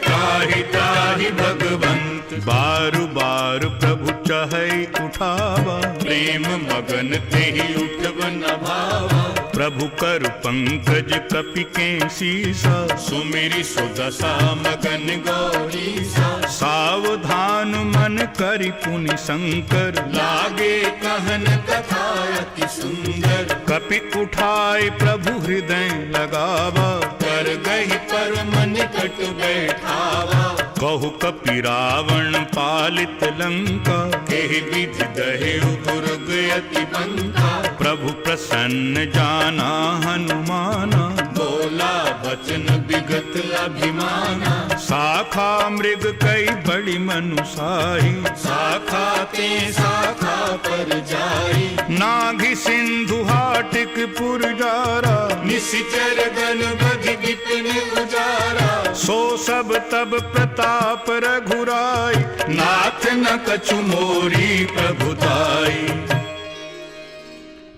त्राहि त्राहि भगवंत। बारु बार प्रभु चहै उठावा, प्रेम मगन तेहि उठब न भावा। प्रभु कर पंकज कपि के सीसा, सुमिरि सुदशा मगन गौरीसा। सावधान मन करि पुनि शंकर, लागे कहन कथा अति सुंदर। कपि उठाए प्रभु हृदय लगावा, कर गहि परम निकट बैठावा। कहु कपि रावण पालित लंका, केहि विधि दहेउ दुर्ग अति बंका। प्रभु प्रसन्न जाना हनुमाना, बोला वचन विगत अभिमाना। शाखा मृग कई बड़ी मनुसाही, शाखा ते शाखा पर जाई। नाघि सिंधु हाटिक पुरजारा, निशिचर गण बधि विपिन उजारा। सो सब तब प्रताप रघुराई, नाथ न कछु मोरी प्रभुताई।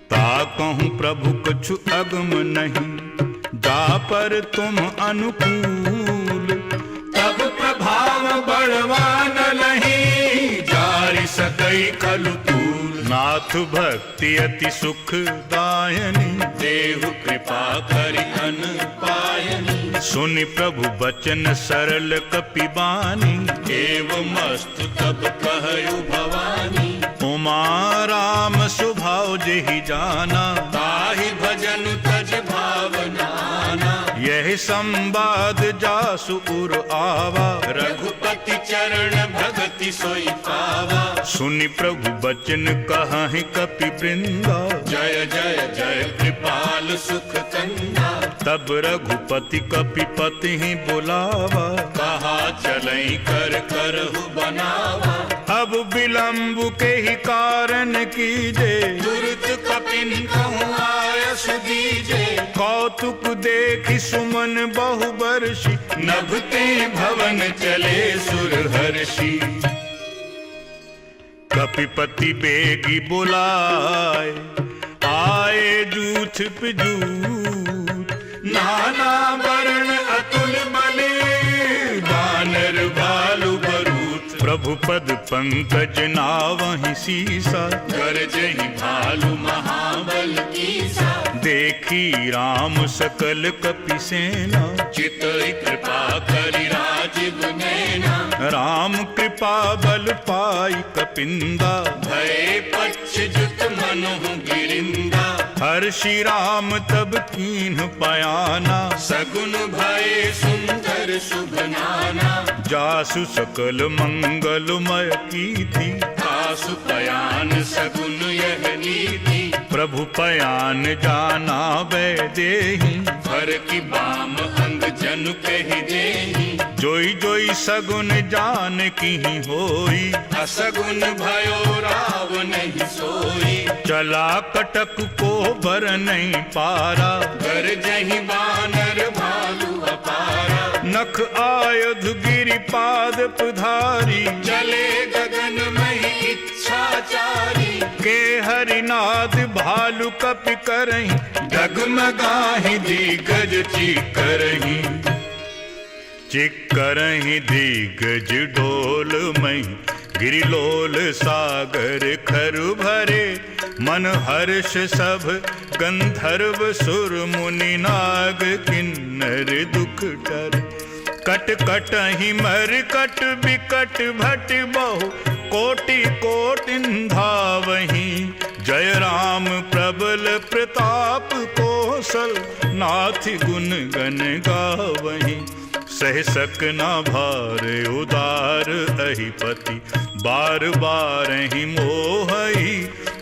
ताकहु प्रभु कछु अगम नहीं, जा पर तुम अनुकूल। तब प्रभाव बड़वान लही, जारि सकई खलु तूल। नाथ भक्ति अति सुख दायनी, देहु कृपा करि अन पायनी। सुनि प्रभु बचन सरल कपि बानी, एवमस्तु तब कहु भवानी। उमा राम सुभाव जेहि जाना, ताहि भजन तज भावना। यही संवाद जासु उर आवा, रघुपति चरण भगति सोई पावा। सुनि प्रभु बचन कहि कपि वृंदा, जय जय जय कृपाल सुख कंदा। तब रघुपति कपि पति बुलावा, कहा चलई कर करहु बनावा। अब विलंब के ही कारण कीजे, तुरत कपिन कहूँ आयस दीजे। कौतुक देखि सुमन बहु बरसी, नभते भवन चले सुर हर्षि। कपिपति बेगी बुलाए, आए जूथ पिजूथ। नाना वर्ण अतुल बले, वानर भालु बरूथ। प्रभु पद पंकज नावहि सीसा, गरजहि भालु महाबल कीसा। देखी राम सकल कपि सेना, चितई कृपा करि राजीव नैना। राम कृपा बल पाई कपिंदा, भय पक्ष जुत मनहु गिरिंदा। हर्षि राम तब कीन्ह पयाना, सगुन भय सुंदर शुभ नाना। जासु सकल मंगलमय कीर्ति, आसु पयान सगुन यह नीति। प्रभु पयान जाना वैदेही, भर की बाम अंग जनु कहि देहि। जोई जोई सगुन जान की होई, असगुन भयो राव नहीं सोई। चला कटक को बर नहीं पारा, गरजहि बानर भालु अपारा। नख आयुध गिरि पाद पधारी, चले गगन महि इच्छाचारी। के हरिनाद भालु कपि करही, डगमगाहि दिग्गज चिकरहि। चिकरहि दिग्गज डोल मई, गिरिलोल सागर खर भरे, मन हर्ष सब गंधर्व सुर मुनि नाग किन्नर दुख टरे। कट कट ही मर कट बिकट भट बहु, कोटि कोटि धावहीं। जय राम प्रबल प्रताप कौशल, नाथ गुण गण गावहीं। सह सक न भार उदार अहिपति, बार बार ही मोहई।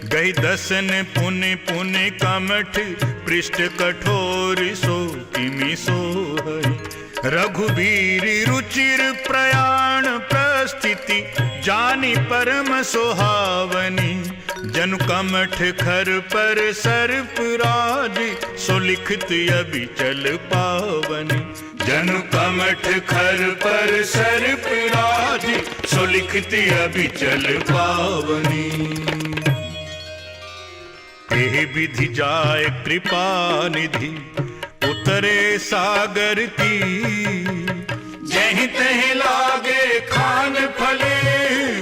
गई दसन पुनि पुनि कमठ, पृष्ठ कठोर सो किमि सोहई। रघुबीर रुचिर प्रयाण प्रस्थिति, जानी परम सुहावनी। जनु कमठ खर पर सर्प राज, सो लिखत अबिचल पावनी। जनु कमठ खर पर सर्प राज, सो लिखत अबिचल पावनी। एहि विधि जाय कृपा निधि, उतरे सागर की। जहीं तहीं लागे खान फले,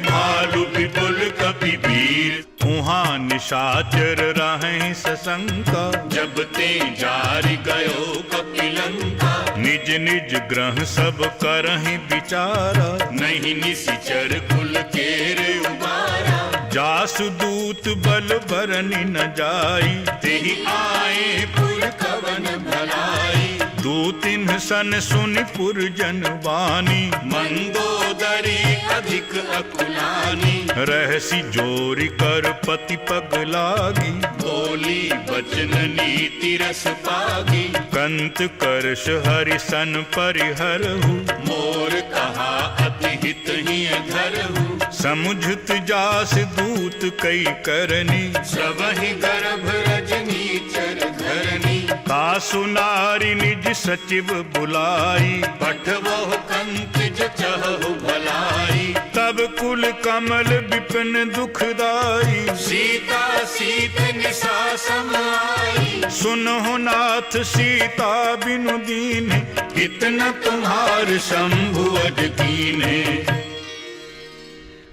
भालू विपुल कपि वीर। उहाँ निशाचर रहें सशंका, जब ते जारि गयो कपिलंका। निज निज ग्रह सब करहीं विचारा, नहीं निशिचर कुल केरे उबारा। जासु दूत बल बरनि न जाई, तेहि आए पुर कवन भलाई। दूतिन सन सुनि पुरजन वानी, मंदोदरी अधिक अकुलानी। रहसी जोरी कर पति पग लागी, बोली बचन नीति रस पागी। कंत करश हरि सन परिहरहु, मोर कहा अति हित ही धरहु। समुझत जास दूत कई करनी, सबहि गर्भ रजनी चर धरनी। कासु नारी निज सचिव बुलाई, पठवहु कंत जचहु भलाई। तब कुल कमल विपिन दुखदाई। सीता सीत निशा सम आई। सुनहु नाथ सीता बिनु दीन्ह, कितना तुम्हार शंभु अज कीन्हे।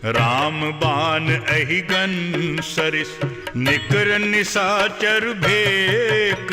राम बाण अहिगन सरिस, निकर निशाचर भेक।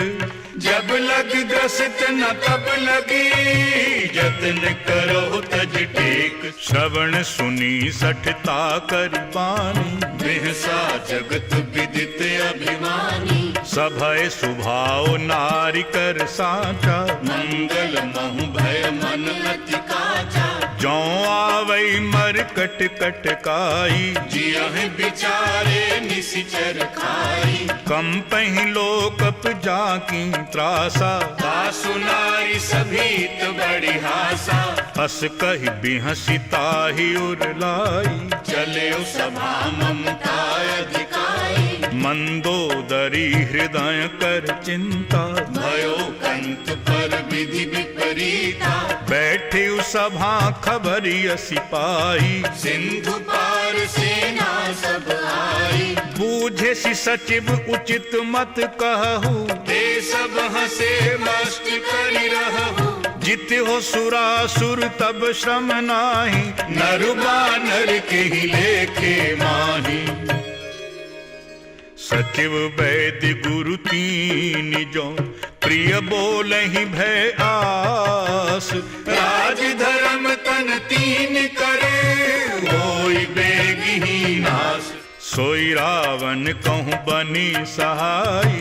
जब लग ग्रसित न तब लगी, जतन करो तज टेक। श्रवण सुनी सठता कर बानी, बिहसा जगत विदित अभिमानी। सभय सुभाव नारी कर साचा, मंगल महु भय मन अति काचा। जौ आवई मर कट कटकाई, जियहि बिचारे निशिचर खाई। कंपहि लोकप जाकी त्रासा, दासु नारी सभीत बड़ी हासा। अस कहि बिहसी ताहि उरलाई। चले सभा ममता अधिकारी। मंदोदरी हृदय कर चिंता, भयो कंत पर विधि विपरीता। बैठे सभा खबरिय सिपाही। सिंधु पार सेना सब आई। बूझे सि सचिव उचित मत कहू, ते सब हंसे मस्त करि रहु। जित हो सुरासुर तब श्रम नाही, नर बानर के ही लेखे माही। सचिव वैद्य गुरु तीन जो, प्रिय बोलहि भय आस। राज धर्म तन तीन करे, होई बेगही नाश। सोई रावण कहूँ बनी सहाई,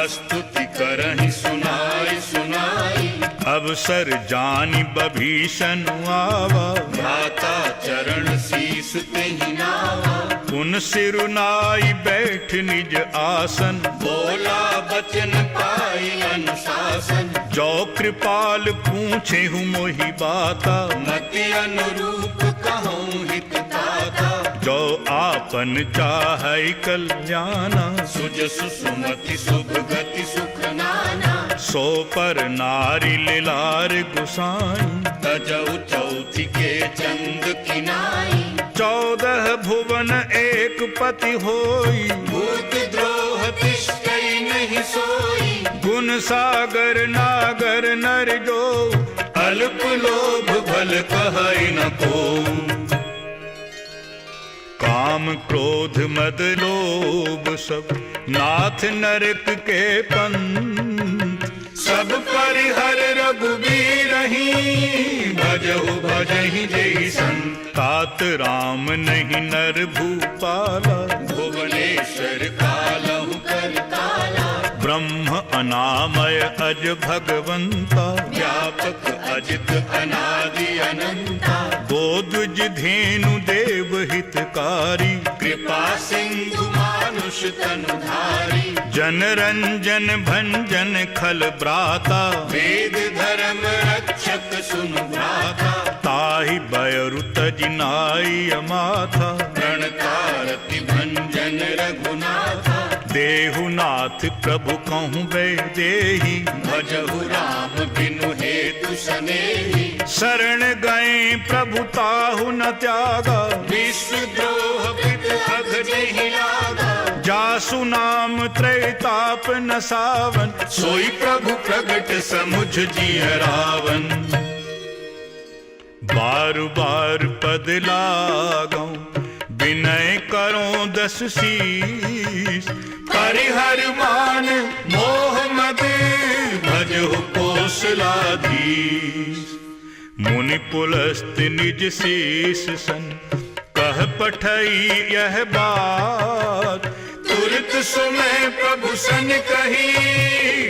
स्तुति करहि सुनाई सुनाई। अवसर जानि बभीषण आवा, भ्राता चरण शीस तेहि नावा। पुन सिरुनाई बैठ निज आसन, बोला बचन पाई अनुशासन। जो कृपाल पूछे हूँ मोहि बाता, मति अनुरूप कहूँ हित ताता। जो आपन चाहै कल्याणा, सुजसु सुमति शुभ गति सुख नाना। सो पर नारी लिलार गुसाई, तजौ चौथी के चंद किनाई। 14 भुवन एक पति होई, भूत द्रोह तिष्ठै नहीं सोई। गुण सागर नागर नर जो, अल्प लोभ भल कहै न को। काम क्रोध मद लोभ सब नाथ नरक के पंथ। सब परिहर रघुबीरहि भजहु भजहि जय संत। तात राम नहीं नर भूपाला भुवनेश्वर कालहु करताला। ब्रह्म अनामय अज भगवंता व्यापक अजित अनादि अनंता। बोधुज धेनु देव हितकारी कृपा सिंधु मानुष तनुधारी। जन रंजन भंजन खल ब्राता वेद धर्म रक्षक सुनु भ्राता। ताहि बयरु तज नाई अमाथा प्रणकारति भंजन रघुनाथा। देहुनाथ प्रभु कहूँ बै देही भजहु राम बिनु हेतु सनेही। शरण गए प्रभु ताहु न त्यागा विश्व द्रोह पित अघजहि लागा। जासु नाम त्रैताप न सावन सोई प्रभु प्रगट समुझ जिय रावण। बार बार पद लागौ विनय करो दस शीस। परिहर मान मोह मद भजहु कौशलाधीश। मुनि पुलस्त निज शीस सन कह पठई यह बात। तुरत सुमय प्रभु सन कही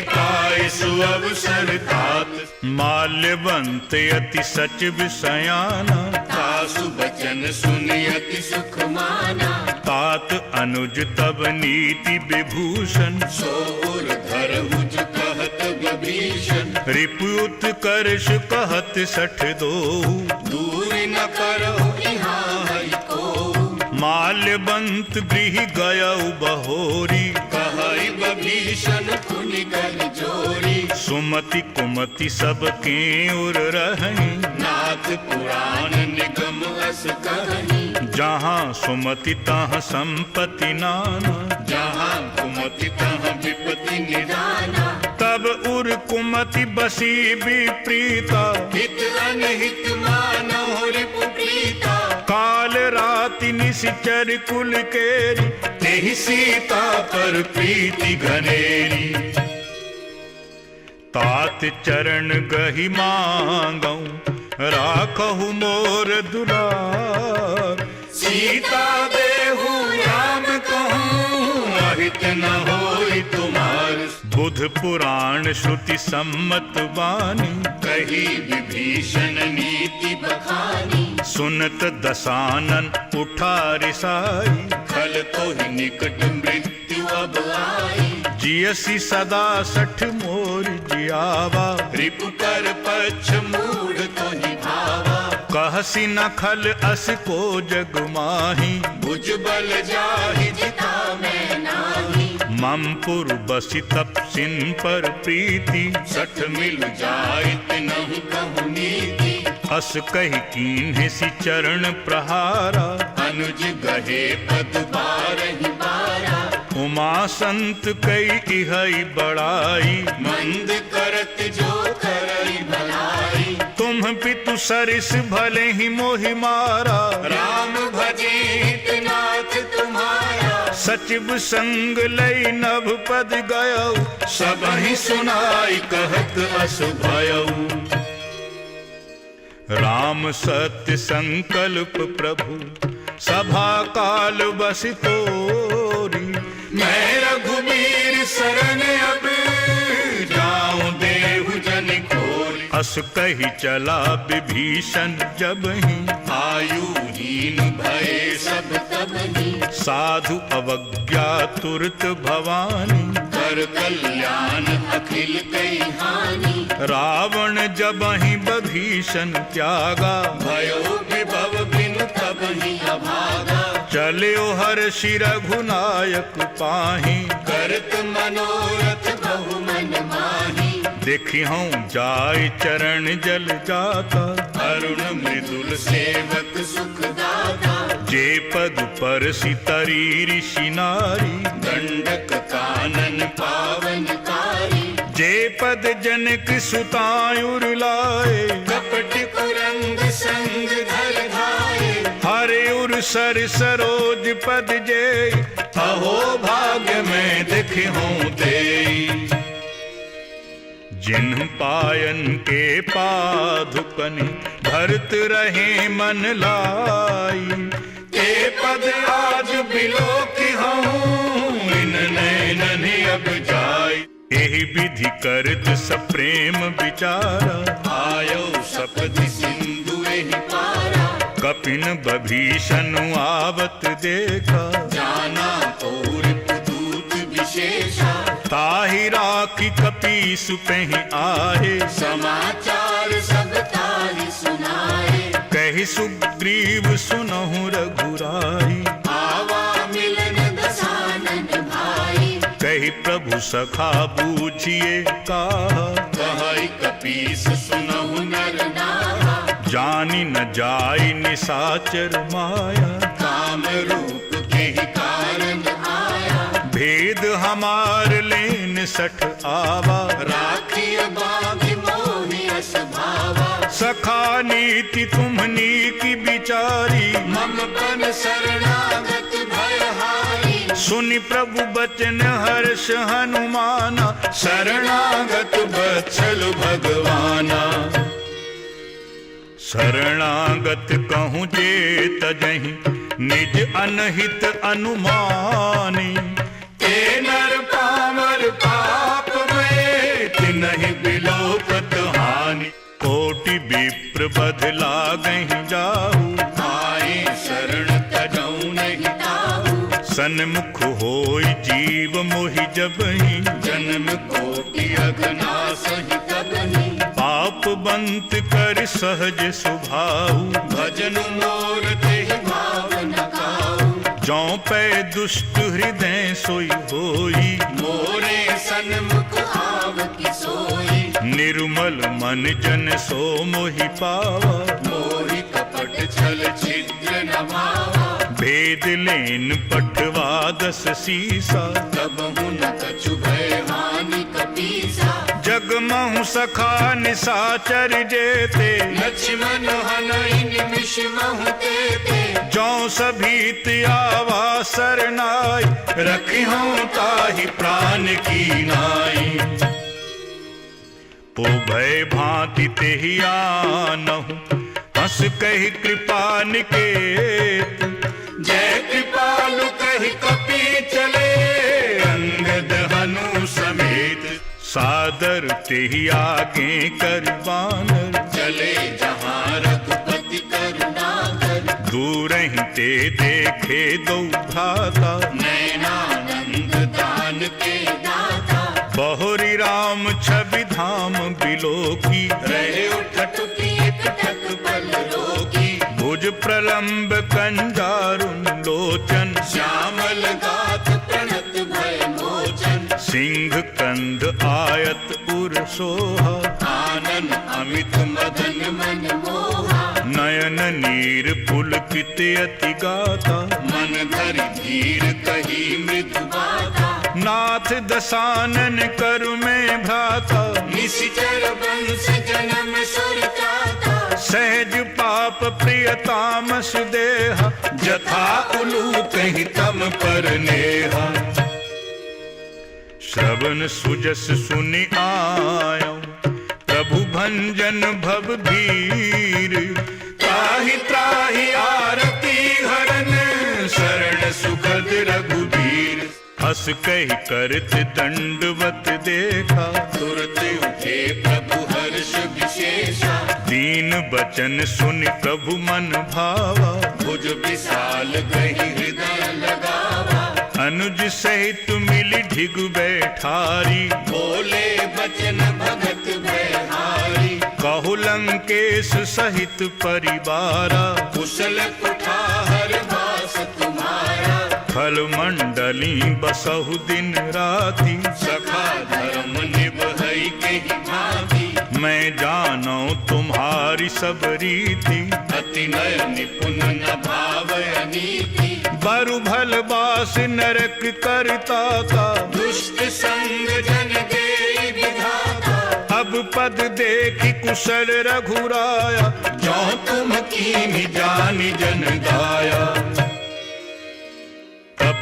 पाए सुअवसर तात। माल्यवंत अति सच विषयाना तासु बचन सुनि अति सुख माना। तात अनुज तब नीति विभूषण सोर धरहुज कहत विभीषण। रिपुत करश कहत सठ दोहु दूर न करहु इहाँ हरि कोहु। माल्यवंत गृह गयउ बहोरी कहई विभीषण पुनि कर जोरी। सुमति कुमति सबके उर रही नाथ पुराण निगम अस कहनी। जहाँ सुमति तहाँ संपत्ति नाना जहाँ कुमति तहाँ विपत्ति निदाना। तब उर कुमति बसी विप्रीता हित अनहित मानहु रिपु प्रीता। काल राति निशिचर कुल केरी तेहि सीता पर प्रीति घनेरी। तात चरण गहि मांगौ राखहु मोर दुलार। सीता देहु राम कहूँ अहित न होई तुम्हार। बुध पुराण श्रुति सम्मत वाणी कही विभीषण नीति बखानी। सुनत दसानन उठा रिसाई खल तो ही निकट मृत्यु अब आई। जियसी सदा सठ मोर जियावा रिपु कर पक्ष मूढ़ तो ही भावा। कहसी न खल अस को जग माही भुज बल जाहि जिता मैं नाही। मम पुर बसी तपसिन पर प्रीति सठ मिल जाइत नहीं कहु नीति। अस कही कीन्हे सि चरण प्रहारा अनुज गहे पद बारहि बारा। उमा संत कई इहई बड़ाई मंद करत जो करई भलाई। तुम पितु सरिस भले ही मोहि मारा राम भजे हितनाथ तुम्हारा। सचिव संग लई नभ पद गयऊ सबहि सुनाई कहत अस भयऊ। राम सत्य संकल्प प्रभु सभा काल बस तोरी। मैं रघुबीर शरण अब जाऊं देहु जन खोरी। अस कही चला विभीषण जब ही आयुहीन भये सब तबहि। साधु अवज्ञा तुरत भवानी कर कल्याण अखिल कई हानि। रावण जब ही विभीषण त्यागा भयो विभव बिनु तबहि अभागा। चल्यो हर्षि रघुनायक पाही करत मनोरथ बहु मन माही। देखिहूँ जाय चरण जल जाता अरुण मृदुल सेवक सुखदाता। जे पद पर सितरी ऋषि नारी दंडक कानन पावनकारी। जे पद जनक सुतायुर लाए कपट कुरंग संग धर धाये। हरे उर सर सरोज पद जे, अहो भाग्य में दिखहूं देई। जिन पायन के पादुकनि भरत रहे मन लाई, ते पद आज बिलोकी हूँ इन नैनन अब जाई। एहि विधि करत सप्रेम विचारा, आयो सपदि सिंधु एहि पारा। कपिन बभीषण आवत देखा, जाना और पुदूत विशेषा। ताहि राखी कपीस पेहि आए, समाचार सब ताहि सुनाए। कहि सुग्रीव सुनहु रघुराई, आवा मिलन दसानन भाई। कहि प्रभु सखा बूझिए कहा, कहै कपीस सुनहु नर नाहा। जानि न जाई निशाचर माया, काम रूप के ही कारण आया। भेद हमार लेन सठ आवा, राखिय बाघ मोहि अस भावा। सखा नीति तुम्हनी की विचारी, मम पन शरणागत भयहारी। सुनि प्रभु बचन हर्ष हनुमाना, शरणागत बत्सल भगवाना। शरणागत कहूँ जे तजहि निज अनहित अनुमानी। ते नर पामर पाप में, तिनहि बिलोपत हानि। कोटि विप्र बध लागहि जाहु, आए शरण तजौ नहीं ताहू। सन्मुख होई जीव मोहि जबहि, जन्म कोटि अघनासहि तबहि। पाप बंत कर सहज सुभाऊ, भजन मोर तेहि भाव न काहू। जौं पै दुष्ट हृदय सोई होई, मोरे सन्मुख आवति सोई। निर्मल मन जन सो मोहि पावा, मोहि कपट छल छिद्र न भावा। भेद लेन पठवा दस सीसा, तब हुन कछु भय हानि कपीसा। जगमहु सखा निशाचर जेते, लक्ष्मण हनहि निमिष महु तेते। जौं सभीत आवा सरनाई, रखिहूँ ताहि प्राण की नाई। पो भय भांति तेहि आनहु, हंस कहि कृपा निकेत। जय कृपालु कहि कपि चले, अंगद हनु समेत। सादर तेहि आगे कर बानर, चले जहाँ रघुपति करुणाकर। दूरहि ते देखे दो भ्राता, नैनानंद दान के दाता। बहुरी राम छवि धाम बिलोकी, रहे उठटुकी एकटक पल रोकी। भुज प्रलंब कंजारुन लोचन, श्यामल गात प्रणत भय मोचन। सिंह कंद आयत उर सोहा, आनन अमित मदन मन मोहा। नयन नीर पुलकित अति गाता। मन धरि धीर कही मृदु बाता। नाथ दसानन करु में भ्राता, निशिचर वंश जन्म सुर त्राता। सहज पाप प्रियतामस देहा, जथा उलू कहीं तम पर नेहा। श्रवण सुजस सुनि आयौ, प्रभु भंजन भव भीर। त्राहि त्राहि आरती हरन, शरण सुखद रघुबीर। हस कहि करत दंडवत देखा, तुरत उठे प्रभु हर्ष विशेषा। दीन बचन सुनि प्रभु मन भावा, भुज विशाल गहि हृदय लगावा। अनुज सहित मिली ढिग बैठारी, बोले बचन भगत भयहारी। कहु लंकेश सहित परिवारा, कुशल कुठार वास तुम्हारा। फल मंडली बसहु दिन राति, सखा धर्म निभई के ही भांति। मैं जानो तुम्हारी सब रीति, अति नय निपुण न भाव अनीति। बरु भल बास नरक करता का, दुष्ट संग जन देई विधाता। अब पद देखि कुशल रघुराया, जो तुम कीन्हि जानि जन गाया।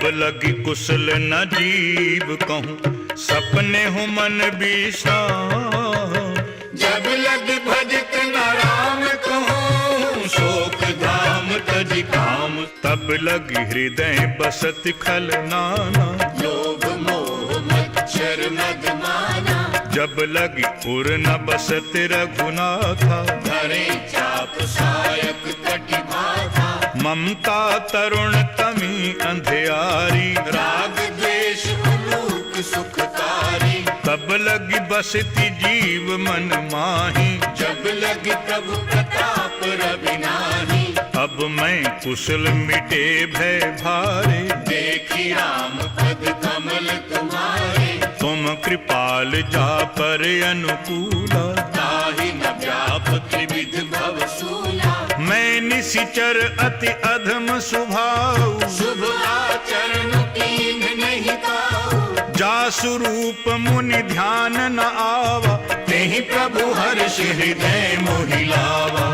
जब लगी कुशल न जीव कहूँ, सपने हो मन विश्राम। जब लगी भजत न राम कहूँ, शोक धाम तज काम। तब लगी हृदय बसत खल नाना, लोभ मोह मच्छर मद माना। जब लगी उर न बसत रघुनाथा, धरे चाप सायक कटि बाधा। ममता तरुण तमी अंधियारी, राग द्वेष उलूक सुखकारी। तब लगी बसती जीव मन माही, जब लगी प्रभु प्रताप रवि नाही। अब मैं कुशल मिटे भय भारे, देखी राम पद कमल तुम्हारे। तुम कृपाल जा पर अनुकूला, ताहि न व्याप त्रिविध भव सूला। मैं निशिचर अति अधम स्वभाव, शुभ आचरण कीन नहीं काऊ। जासु रूप मुनि ध्यान न आवा, तेहि प्रभु हर्ष हृदय मोहि लावा।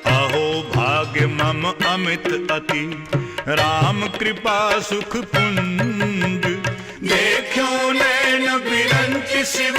अहो भाग्य मम अमित अति, राम कृपा सुख पुंज। देखो नैन बिरंच शिव,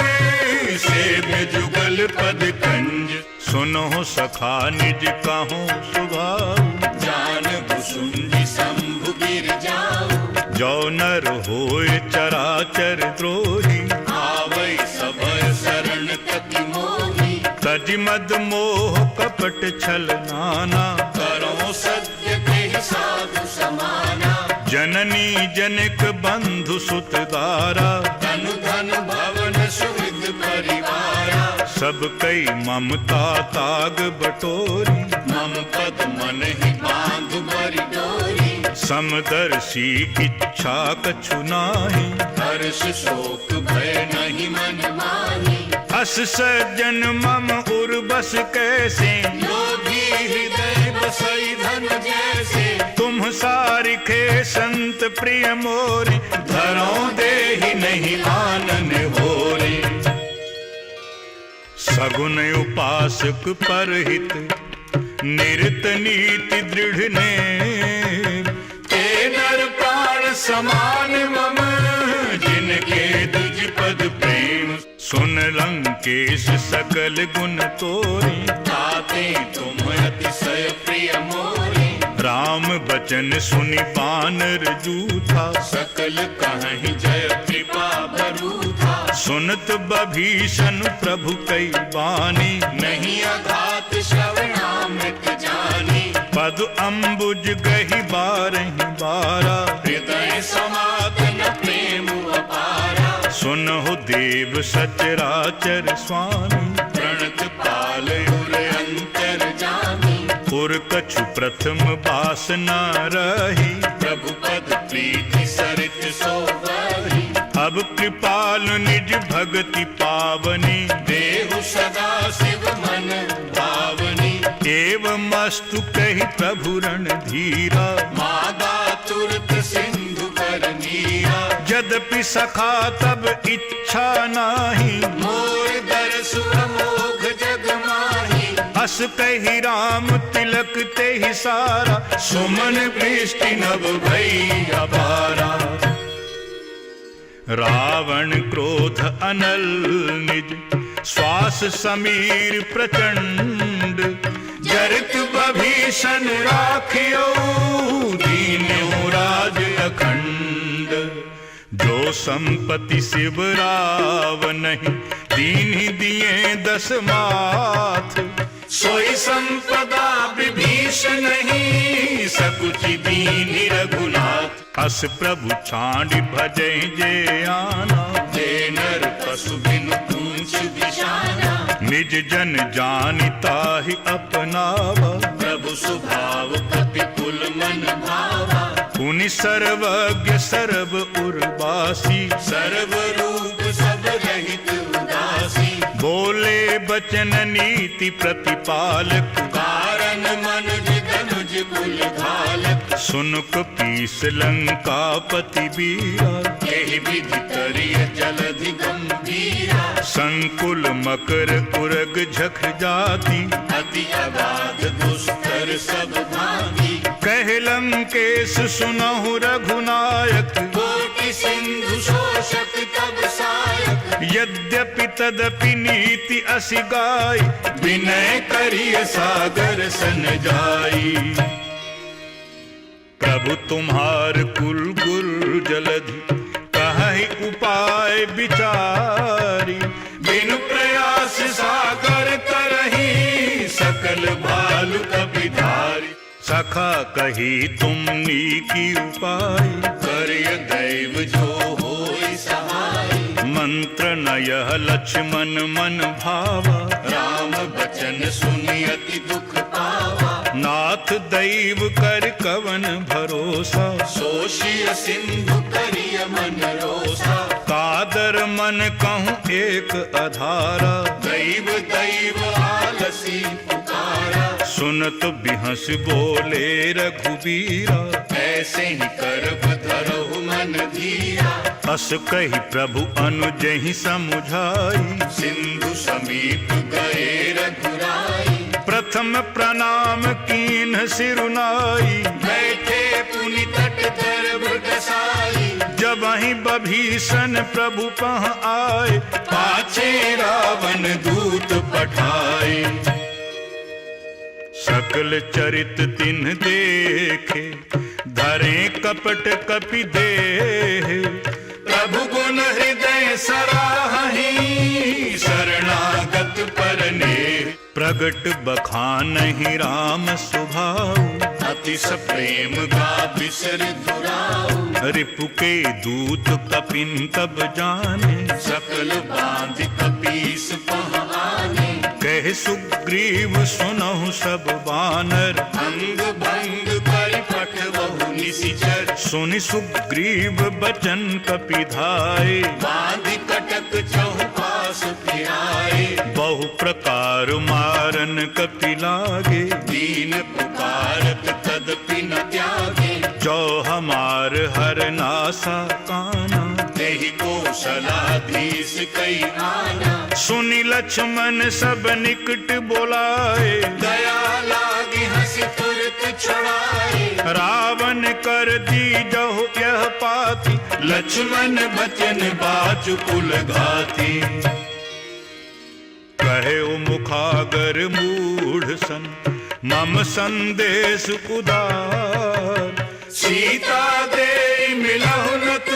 सेव्य जुगल पद कंज। सुनो सखा निज काहू सुभाव, जान भुसुंडी शंभु गिर जाऊ। जो नर होय चराचर द्रोही, आवै सबय शरण तति मोहि। तज मद मोह कपट छल नाना, करो सत्य के साधु समाना। जननी जनक बंधु सुत दारा, धनु धन भवन सुविध परिवारा। सब कई ममता ताग बटोरी, मम पद मन ही बांध बरि डोरी। समदर्शी इच्छा कछु नाही, हर्ष शोक भय नहीं मन माही। अस सज्जन मम उर्बस कैसे, लोभी हृदय बसई धन जैसे। तुम सारिखे संत प्रिय मोरे, धरों देहि नहीं आनन होरे। सगुन उपासक परहित, निरत नीति दृढ़ नेर। ते नर प्राण समान मम, जिनके दुज पद प्रेम। सुन लंकेश सकल गुण तोरी, ताते तुम अतिशय प्रिय मोरे। राम बचन सुनि बानर जूथा, सकल कहीं जय कृपा भरूथा। सुनत बभीषण प्रभु कई बानी, नहीं अघात श्रवणामृत जानी। पद अम्बुज गही बारहि बारा, हृदय समागन प्रेम अपारा। सुनहु देव सचराचर स्वामी, प्रणत पाल उर अंतर जामी। पुर कछु प्रथम वासना रही, प्रभु पद प्रीति सरित सोवही। अब कृपाल निज भगति पावनी, देहु सदा शिव मन भावनी। एवं अस्तु कही प्रभु रणधीरा, मादा तुरत सिंधु कर नीरा। यद्यपि सखा तब इच्छा नाही, मोर दरसु अमोघ जग माही। अस कही राम तिलक तेहि सारा, सुमन वृष्टि नभ भई अपारा। रावण क्रोध अनल निज, श्वास समीर प्रचंड। जरित बभीषण राखियो, दीन्यो राज अखंड। जो संपत्ति शिव राव नहीं, दीन्हि दिए दस माथ। सोई संपदा विभीषण नहीं, सकुचि दीन्हि रघुनाथ। अस प्रभु छांडी भजै जे आना, ते नर पशु बिनु पूंछ बिशाना। निज जन जानि ताहि अपनावा, प्रभु स्वभाव कपि कुल मन भावा। पुनि सर्वज्ञ सर्व उर्वासी, सर्व रूप सब रहित उदासी। बोले बचन नीति प्रतिपालक, कारण मनुज धनुज कुल घालक। सुनुक पीस लंकापति बीरा, यही विधि करिय जलधि गंभीरा। संकुल मकर उरग झख जाति, अति अगाध दुस्तर सब भांति। कह लंकेश केस सुनहु रघुनायक, कोटि सिंधु शोषक तब सायक। यद्यपि तदपि नीति असि गाय, विनय करिय सागर सन जाई। प्रभु तुम्हार कुल गुर जलधि, कहि उपाय विचारी। बिनु प्रयास सागर तरही, सकल भालु कपि धारी। सखा कही तुमनी की उपाय, करिय दैव जो होई सहाय। मंत्र न यह लक्ष्मण मन भावा, राम बचन सुनि अति दुख पावा। नाथ दैव कर कवन भरोसा, सोषिय सिंधु करिय मन रोसा। कादर मन कहूँ एक अधारा, दैव दैव आलसी पुकारा। सुनत बिहस बोले रघुबीरा, ऐसे ही करब धरहु मन धीरा। अस कही प्रभु अनुजहि समुझाई। सिंधु समीप गए रघुराई। प्रथम प्रणाम कीन्ह सिरुनाई, बैठे पुनि तट दर्भ दसाई। जब ही बभीषण प्रभु पह आए, पाछे रावण दूत पठाए। सकल चरित तिन्ह देखे, धरे कपट कपि देह। प्रभु गुण हृदय सराहि, शरणागत परनेह। प्रगट बखानहि राम सुभाऊ, अतिश प्रेम गा बिसर धुराऊ। रिपु के दूत कपिन तब जाने, सकल बांध कपीस पह आने। कह सुग्रीव सुनहु सब बानर, अंग भंग कर पठवहु निशिचर। सुनि सुग्रीव बचन कपिधाय। बांध कटक चहुपास फिराए। बहु प्रकार मारन कपि लागे, दीन पुकारत तदपि न त्यागे। जो हमार हर नासा काना, तेहि कौशलाधीश कई आना। सुनि लक्ष्मण सब निकट बोलाए। दया लागी हंसी तुरत छुड़ाए। रावण कर दीजहु यह पाती, लक्ष्मण बचन बाचु कुल घाती। कहे मुखागर मूढ़ सन, मम संदेश उदार। सीता दे मिलहु नत,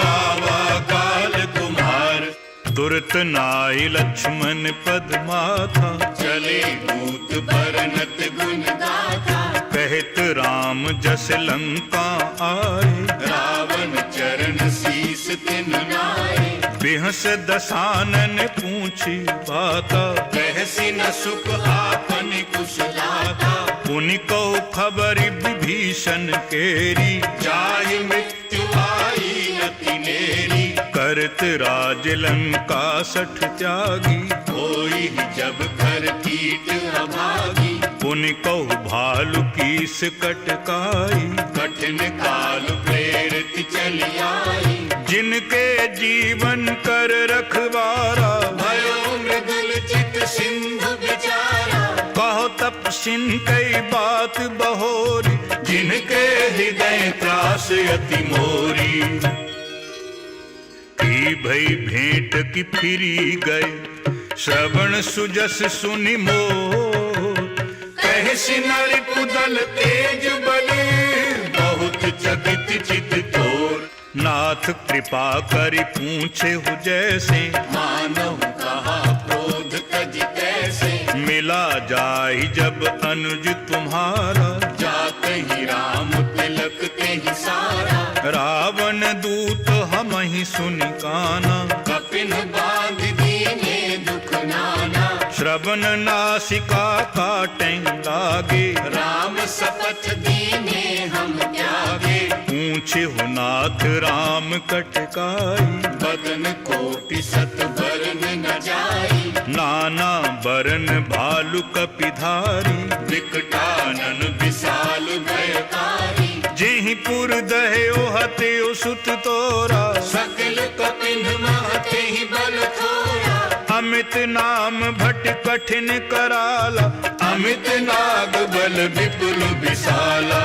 आवा काल तुम्हार। तुरत नाई लक्ष्मण पद माथा, चले दूत बरनत गुण गाथा। कहत राम जस लंका आए। रावण चरण शीस तिन नाए। बिहस दसानन पूछी बाता, कहसी न सुख आपन कुशलाता। पुनि कहो खबरि विभीषण केरी। जाहि मृत्यु आई अति नेरी। करत राज लंका सठ त्यागी, होई जब कर कीट अभागी। पुनि कहो भालु कीस कटकाई। कठिन काल प्रेरित चली आई। जिनके जीवन कर रखवारा, भयो मृदुल चित सिंधु विचारा। कहो तपसिन कई बात बहोरी, जिनके हृदय त्रास अति मोरी। की भई भेंट की फिरी गए, श्रवण सुजस सुनि मोर। कहसि नरि पुदल तेज बले, बहुत चकित चित तोर। नाथ कृपा करि पूछे हु जैसे, मानव कहा क्रोध तज कैसे। मिला जाहि जब अनुज तुम्हारा। जात ही राम तिलक ते ही सारा। रावण दूत हमहि सुनि काना, कपिन बांध दीने दुख नाना। श्रवण नासिका काटें लागे, राम शपथ दीने हम त्यागे। पूछे हु नाथ राम कटकाई। बदन कोटि सत बरन न जाई। नाना बरन भालु कपिधारी। विकटानन विशाल भयकारी। जेहि पुर दह्यो हत्यो सुत तोरा। सकल कपिन महते ही बल थोरा। अमित नाम भट कठिन कराला। अमित नाग बल विपुल विशाला।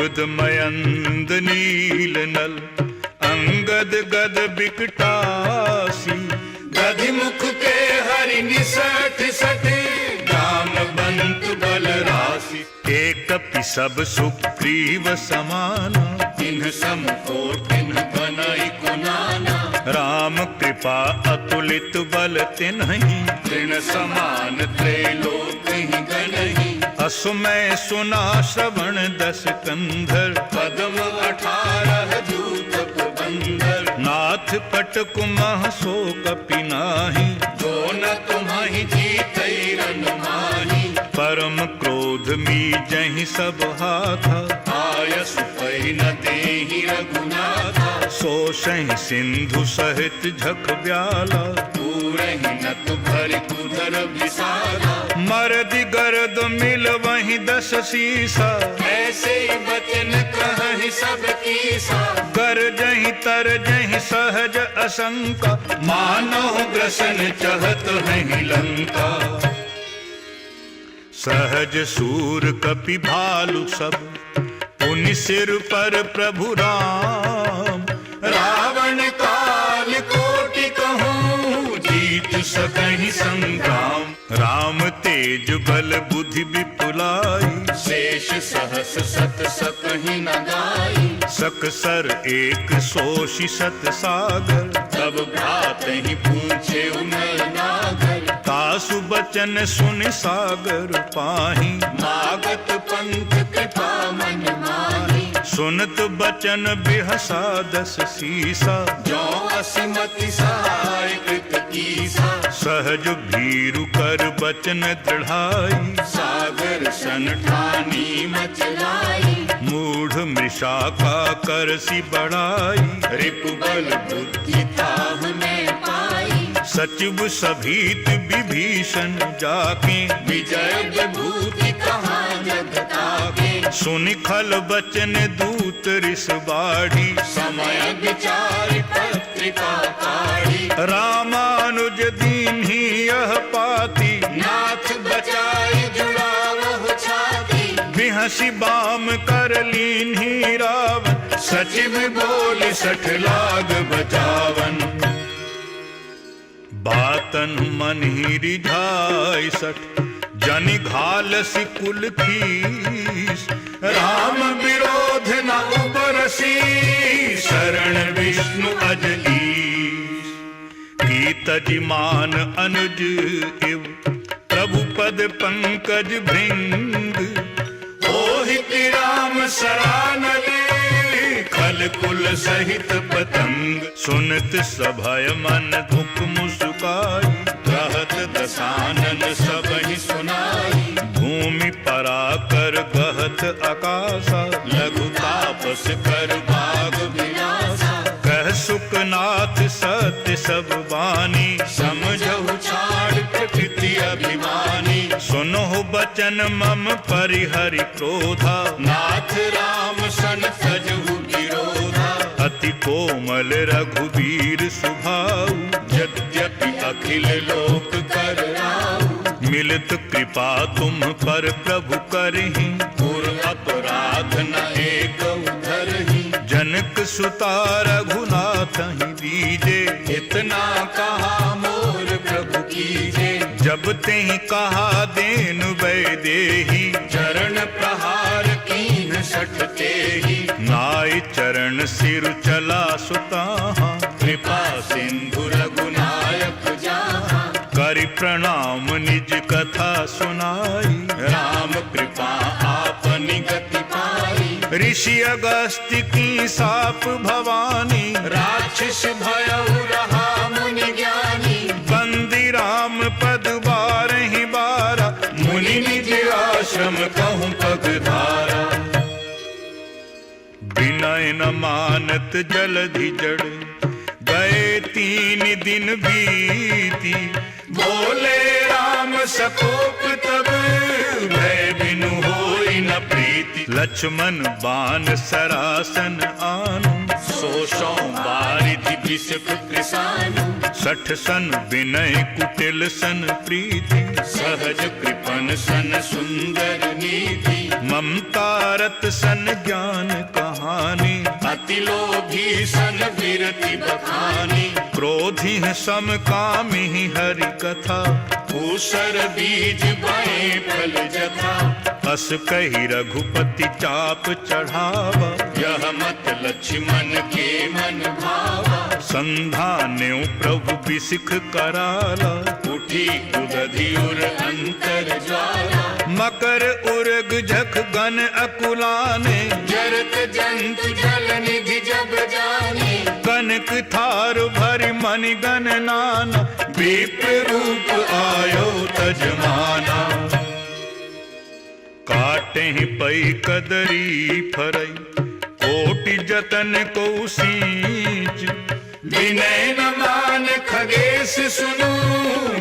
द्रुपद मयंद नील नल अंगद गद बिकटासी दधिमुख के हरि निसठ सठ जामवंत बल राशि एक कपि सब सुग्रीव समाना तिन्ह सम कोटिन बनई कुनाना राम कृपा अतुलित बल तिन्हि तृण समान त्रैलोक ही गणहि असु मैं सुना श्रवण दस कंधर पद्म 18 जूत बंदर नाथ पटक मह सो कपि नाही जो न तुम्हि जीतै रन माही परम क्रोध मी जहि सब हाथा आयसु पै न देहि रघुनाथा सो सहि सिंधु सहित झक ब्याला पूरहि नत भरि कुधर विसारा मरदि गरद मिल वहीं दस सीसा ऐसे बचन कहहि सब कीसा कर जहि तर जहि सहज असंका मानो ग्रसन चहत हैं लंका सहज सूर कपि भालु सब पुनि सिर पर प्रभु राम रावण काल कोटि कहूँ जीत सकहि संग्राम राम तेज बल बुद्धि विपुलाई शेष सहस सत सकहि न गाई सकसर एक सोषि सत सागर तब भ्रात ही पूछे नर नागर तासु बचन सुनि सागर पाही मागत पंथ कृपा मन माही सुनत बचन बिहसा दस सीसा जो असिमति सहाय कृत कीसा सहज भीरु कर बचन दृढ़ाई सागर सन ठानी मचलाई मूढ़ मृषा का करसी बढ़ाई रिपु बल बुद्धि ताह में पाई सचिव सभीत विभीषण जाके विजय विभूति कहाँ जग ताके सुनि खल बचन दूत रिस बाढ़ी समय विचार पत्रिका काढ़ी रामानुज दीन्ही यह पाती नाथ बचाई जुड़ावहु छाती बिहसी बाम कर लीन्ही रावण सचिव बोल 60 लाग बचावन बातन मन ही रिझाई सठ जनि घालसी कुल खीस राम विरोध न उपरसी शरण विष्णु अजलीस की तजिमान अनुज इव प्रभु पद पंकज भृंग ओहि राम सरानले खल कुल सहित पतंग सुनत सभय मन दुख मुस्काई रहत दसानन सब ही सुनाई भूमि पराकर गहत आकाशा लघु तापस कर भाग विनाशा कह सुखनाथ सत्य सब वाणी समझहु छाड़ प्रकृति अभिमानी सुनो बचन मम परिहरि क्रोधा नाथ राम सन सजहु विरोधा अति कोमल रघुवीर सुभाऊ यद्यपि अखिल लोक कर राऊ मिलित कृपा तुम पर प्रभु करहि पुर अपराध न एक धरहि जनक सुता रघुनाथ ही दीजे इतना कहा मोर प्रभु कीजे जब तेहि कहा देन वैदेही चरण प्रहार कीन सठते ही नाय चरण सिर चला सुताहा कृपा सिंधु रघुनायक जहाँ करि प्रणाम निज कथा सुनाई राम कृपा आपनि गति पाई ऋषि अगस्त्य की साप भवानी राक्षस भयउ रहा मुनि ज्ञानी बंदी राम पद बारहि बारा मुनि निज आश्रम कहूँ पगधारा विनय न मानत जलधि जड़ गए 3 दिन बीती बोले राम सकोप तब भय बिनु होई न प्रीति लक्ष्मण बान सरासन आनु सोशौ बारिधि विषक कृषानु 60 सन विनय कुटिल सन प्रीति सहज कृपन सन सुंदर नीति, ममता रत सन ज्ञान कहानी, अति लोभी सन विरति बखानी, क्रोधी सम कामी हरि कथा, ऊसर बीज बए फल जथा, अस कही रघुपति चाप चढ़ावा, यह मत लक्ष्मण के मन भावा, संधान्यो प्रभु बिसिख कराला, उठी उदधियुर अंतर ज्वाला, मकर उर्ग झख गन अकुलाने, जरत जंतु जल निधि जब जाने, कनक थार भरि मनि गन नाना, विप्र रूप आयो तजमाना, काटे पई कदरी फरई, कोटि जतन को सींच, विनय न मान खगेश सुनु,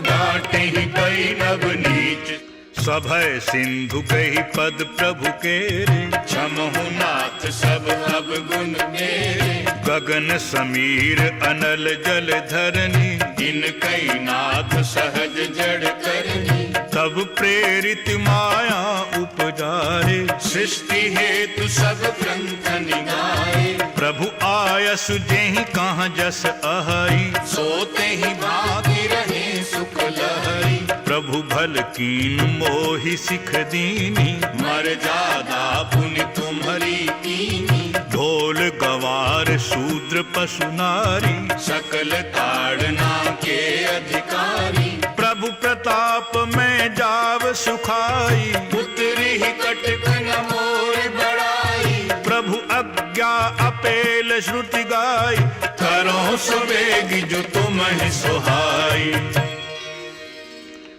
डांटे ही कई नव नीच, सभय सिंधु कही पद प्रभु के रे, क्षमहु नाथ सब अवगुण मेरे, गगन समीर अनल जल धरनी, इन कई नाथ सहज जड़ करनी, तब प्रेरित माया उपजारे, सृष्टि हेतु सब ग्रंथ निगाए, प्रभु आयस जेहि कहाँ जस अहई, सोते ही भागी रहे सुख लहरी, प्रभु भल कीन मोहि सिख दीनी, मर्यादा पुनि तुम्हारी कीनी, ढोल गवार शूद्र पशु नारी, सकल ताड़ना के अधिकारी, प्रभु प्रताप में जाव सुखाई, उतरी ही कटक न मोर बड़ाई, प्रभु आज्ञा अपेल श्रुति गाई, करो सुवेगी जो तुम्हें सुहाई,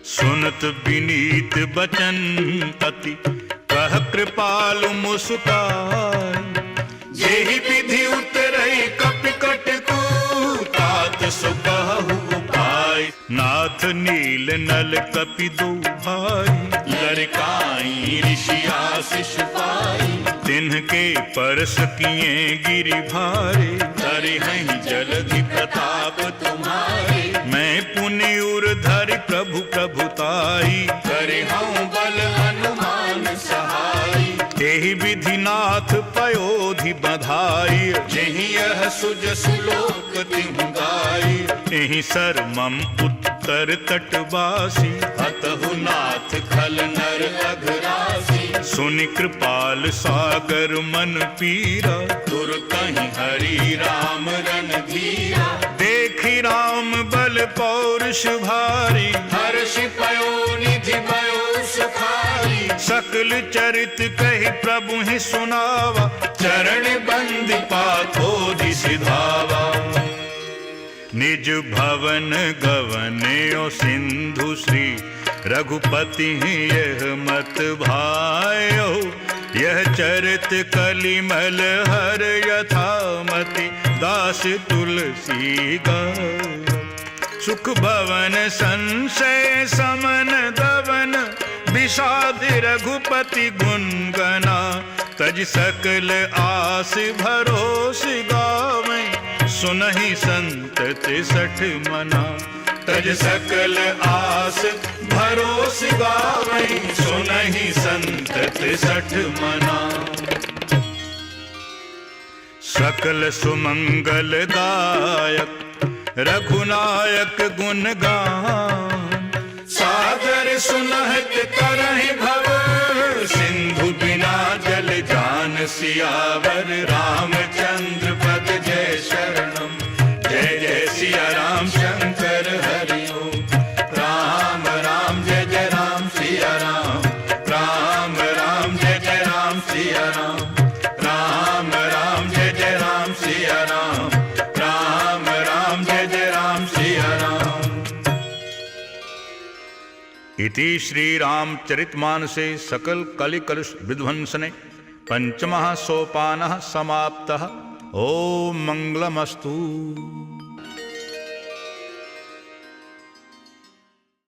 सुनत विनीत बचन अति, कह कृपालु मुस्काई, जेहि विधि उतरई कपिकट को, तात सो कहु उपाय, नाथ नील नल कपि दो भाई, लड़काई ऋषि आशीष पाई, तिन्हके परस किए गिरि भारे, धरि हैं जलधि प्रताप तुम्हारे, मैं पुनि उर धरि प्रभु प्रभुताई, करे हूँ बल हनुमान सहाय, एहि विधि नाथ पयोधि बधाई, जेहि यह सुज सुलोक तिहु गाई, एहि सर मम उत्तर तटवासी, अतहु नाथ खल नर अघरासी, सुनि कृपाल सागर मन पीरा, तुरतहि हरि राम रणधीरा, देखि राम बल पौरुष भारी, हर्ष पयो निधि भयो सुखारी, सकल चरित कहि प्रभु ही सुनावा, चरण बंद पाथोधि सिधावा, निज भवन गवन्यो सिंधु श्री रघुपति यह मत भायो, यह चरित कलिमल हर यथामति, दास तुलसी गायो, सुख भवन संशय समन दवन, विषाद रघुपति गुण गना, तज सकल आस भरोस गावे, सुनहि संतति सठ मना, तज सकल आस भरोस गावै, सुनहि संतति सठ मना, सकल सुमंगल दायक रघुनायक गुण गान, सागर सुनहत तरहि भव, सिंधु बिना जल जान सियावर, रामचंद्र पद जय शरणम, जय जय सिया राम शंकर हरि ओम, राम राम जय जय राम सिया राम, राम राम जय जय राम सिया राम, राम राम जय जय राम सिया राम, राम राम जय जय राम सिया राम। इति श्री रामचरितमानसे सकल कलि कलुष विध्वंसने पंचमः सोपानः समाप्तः। ओम मंगलमस्तु।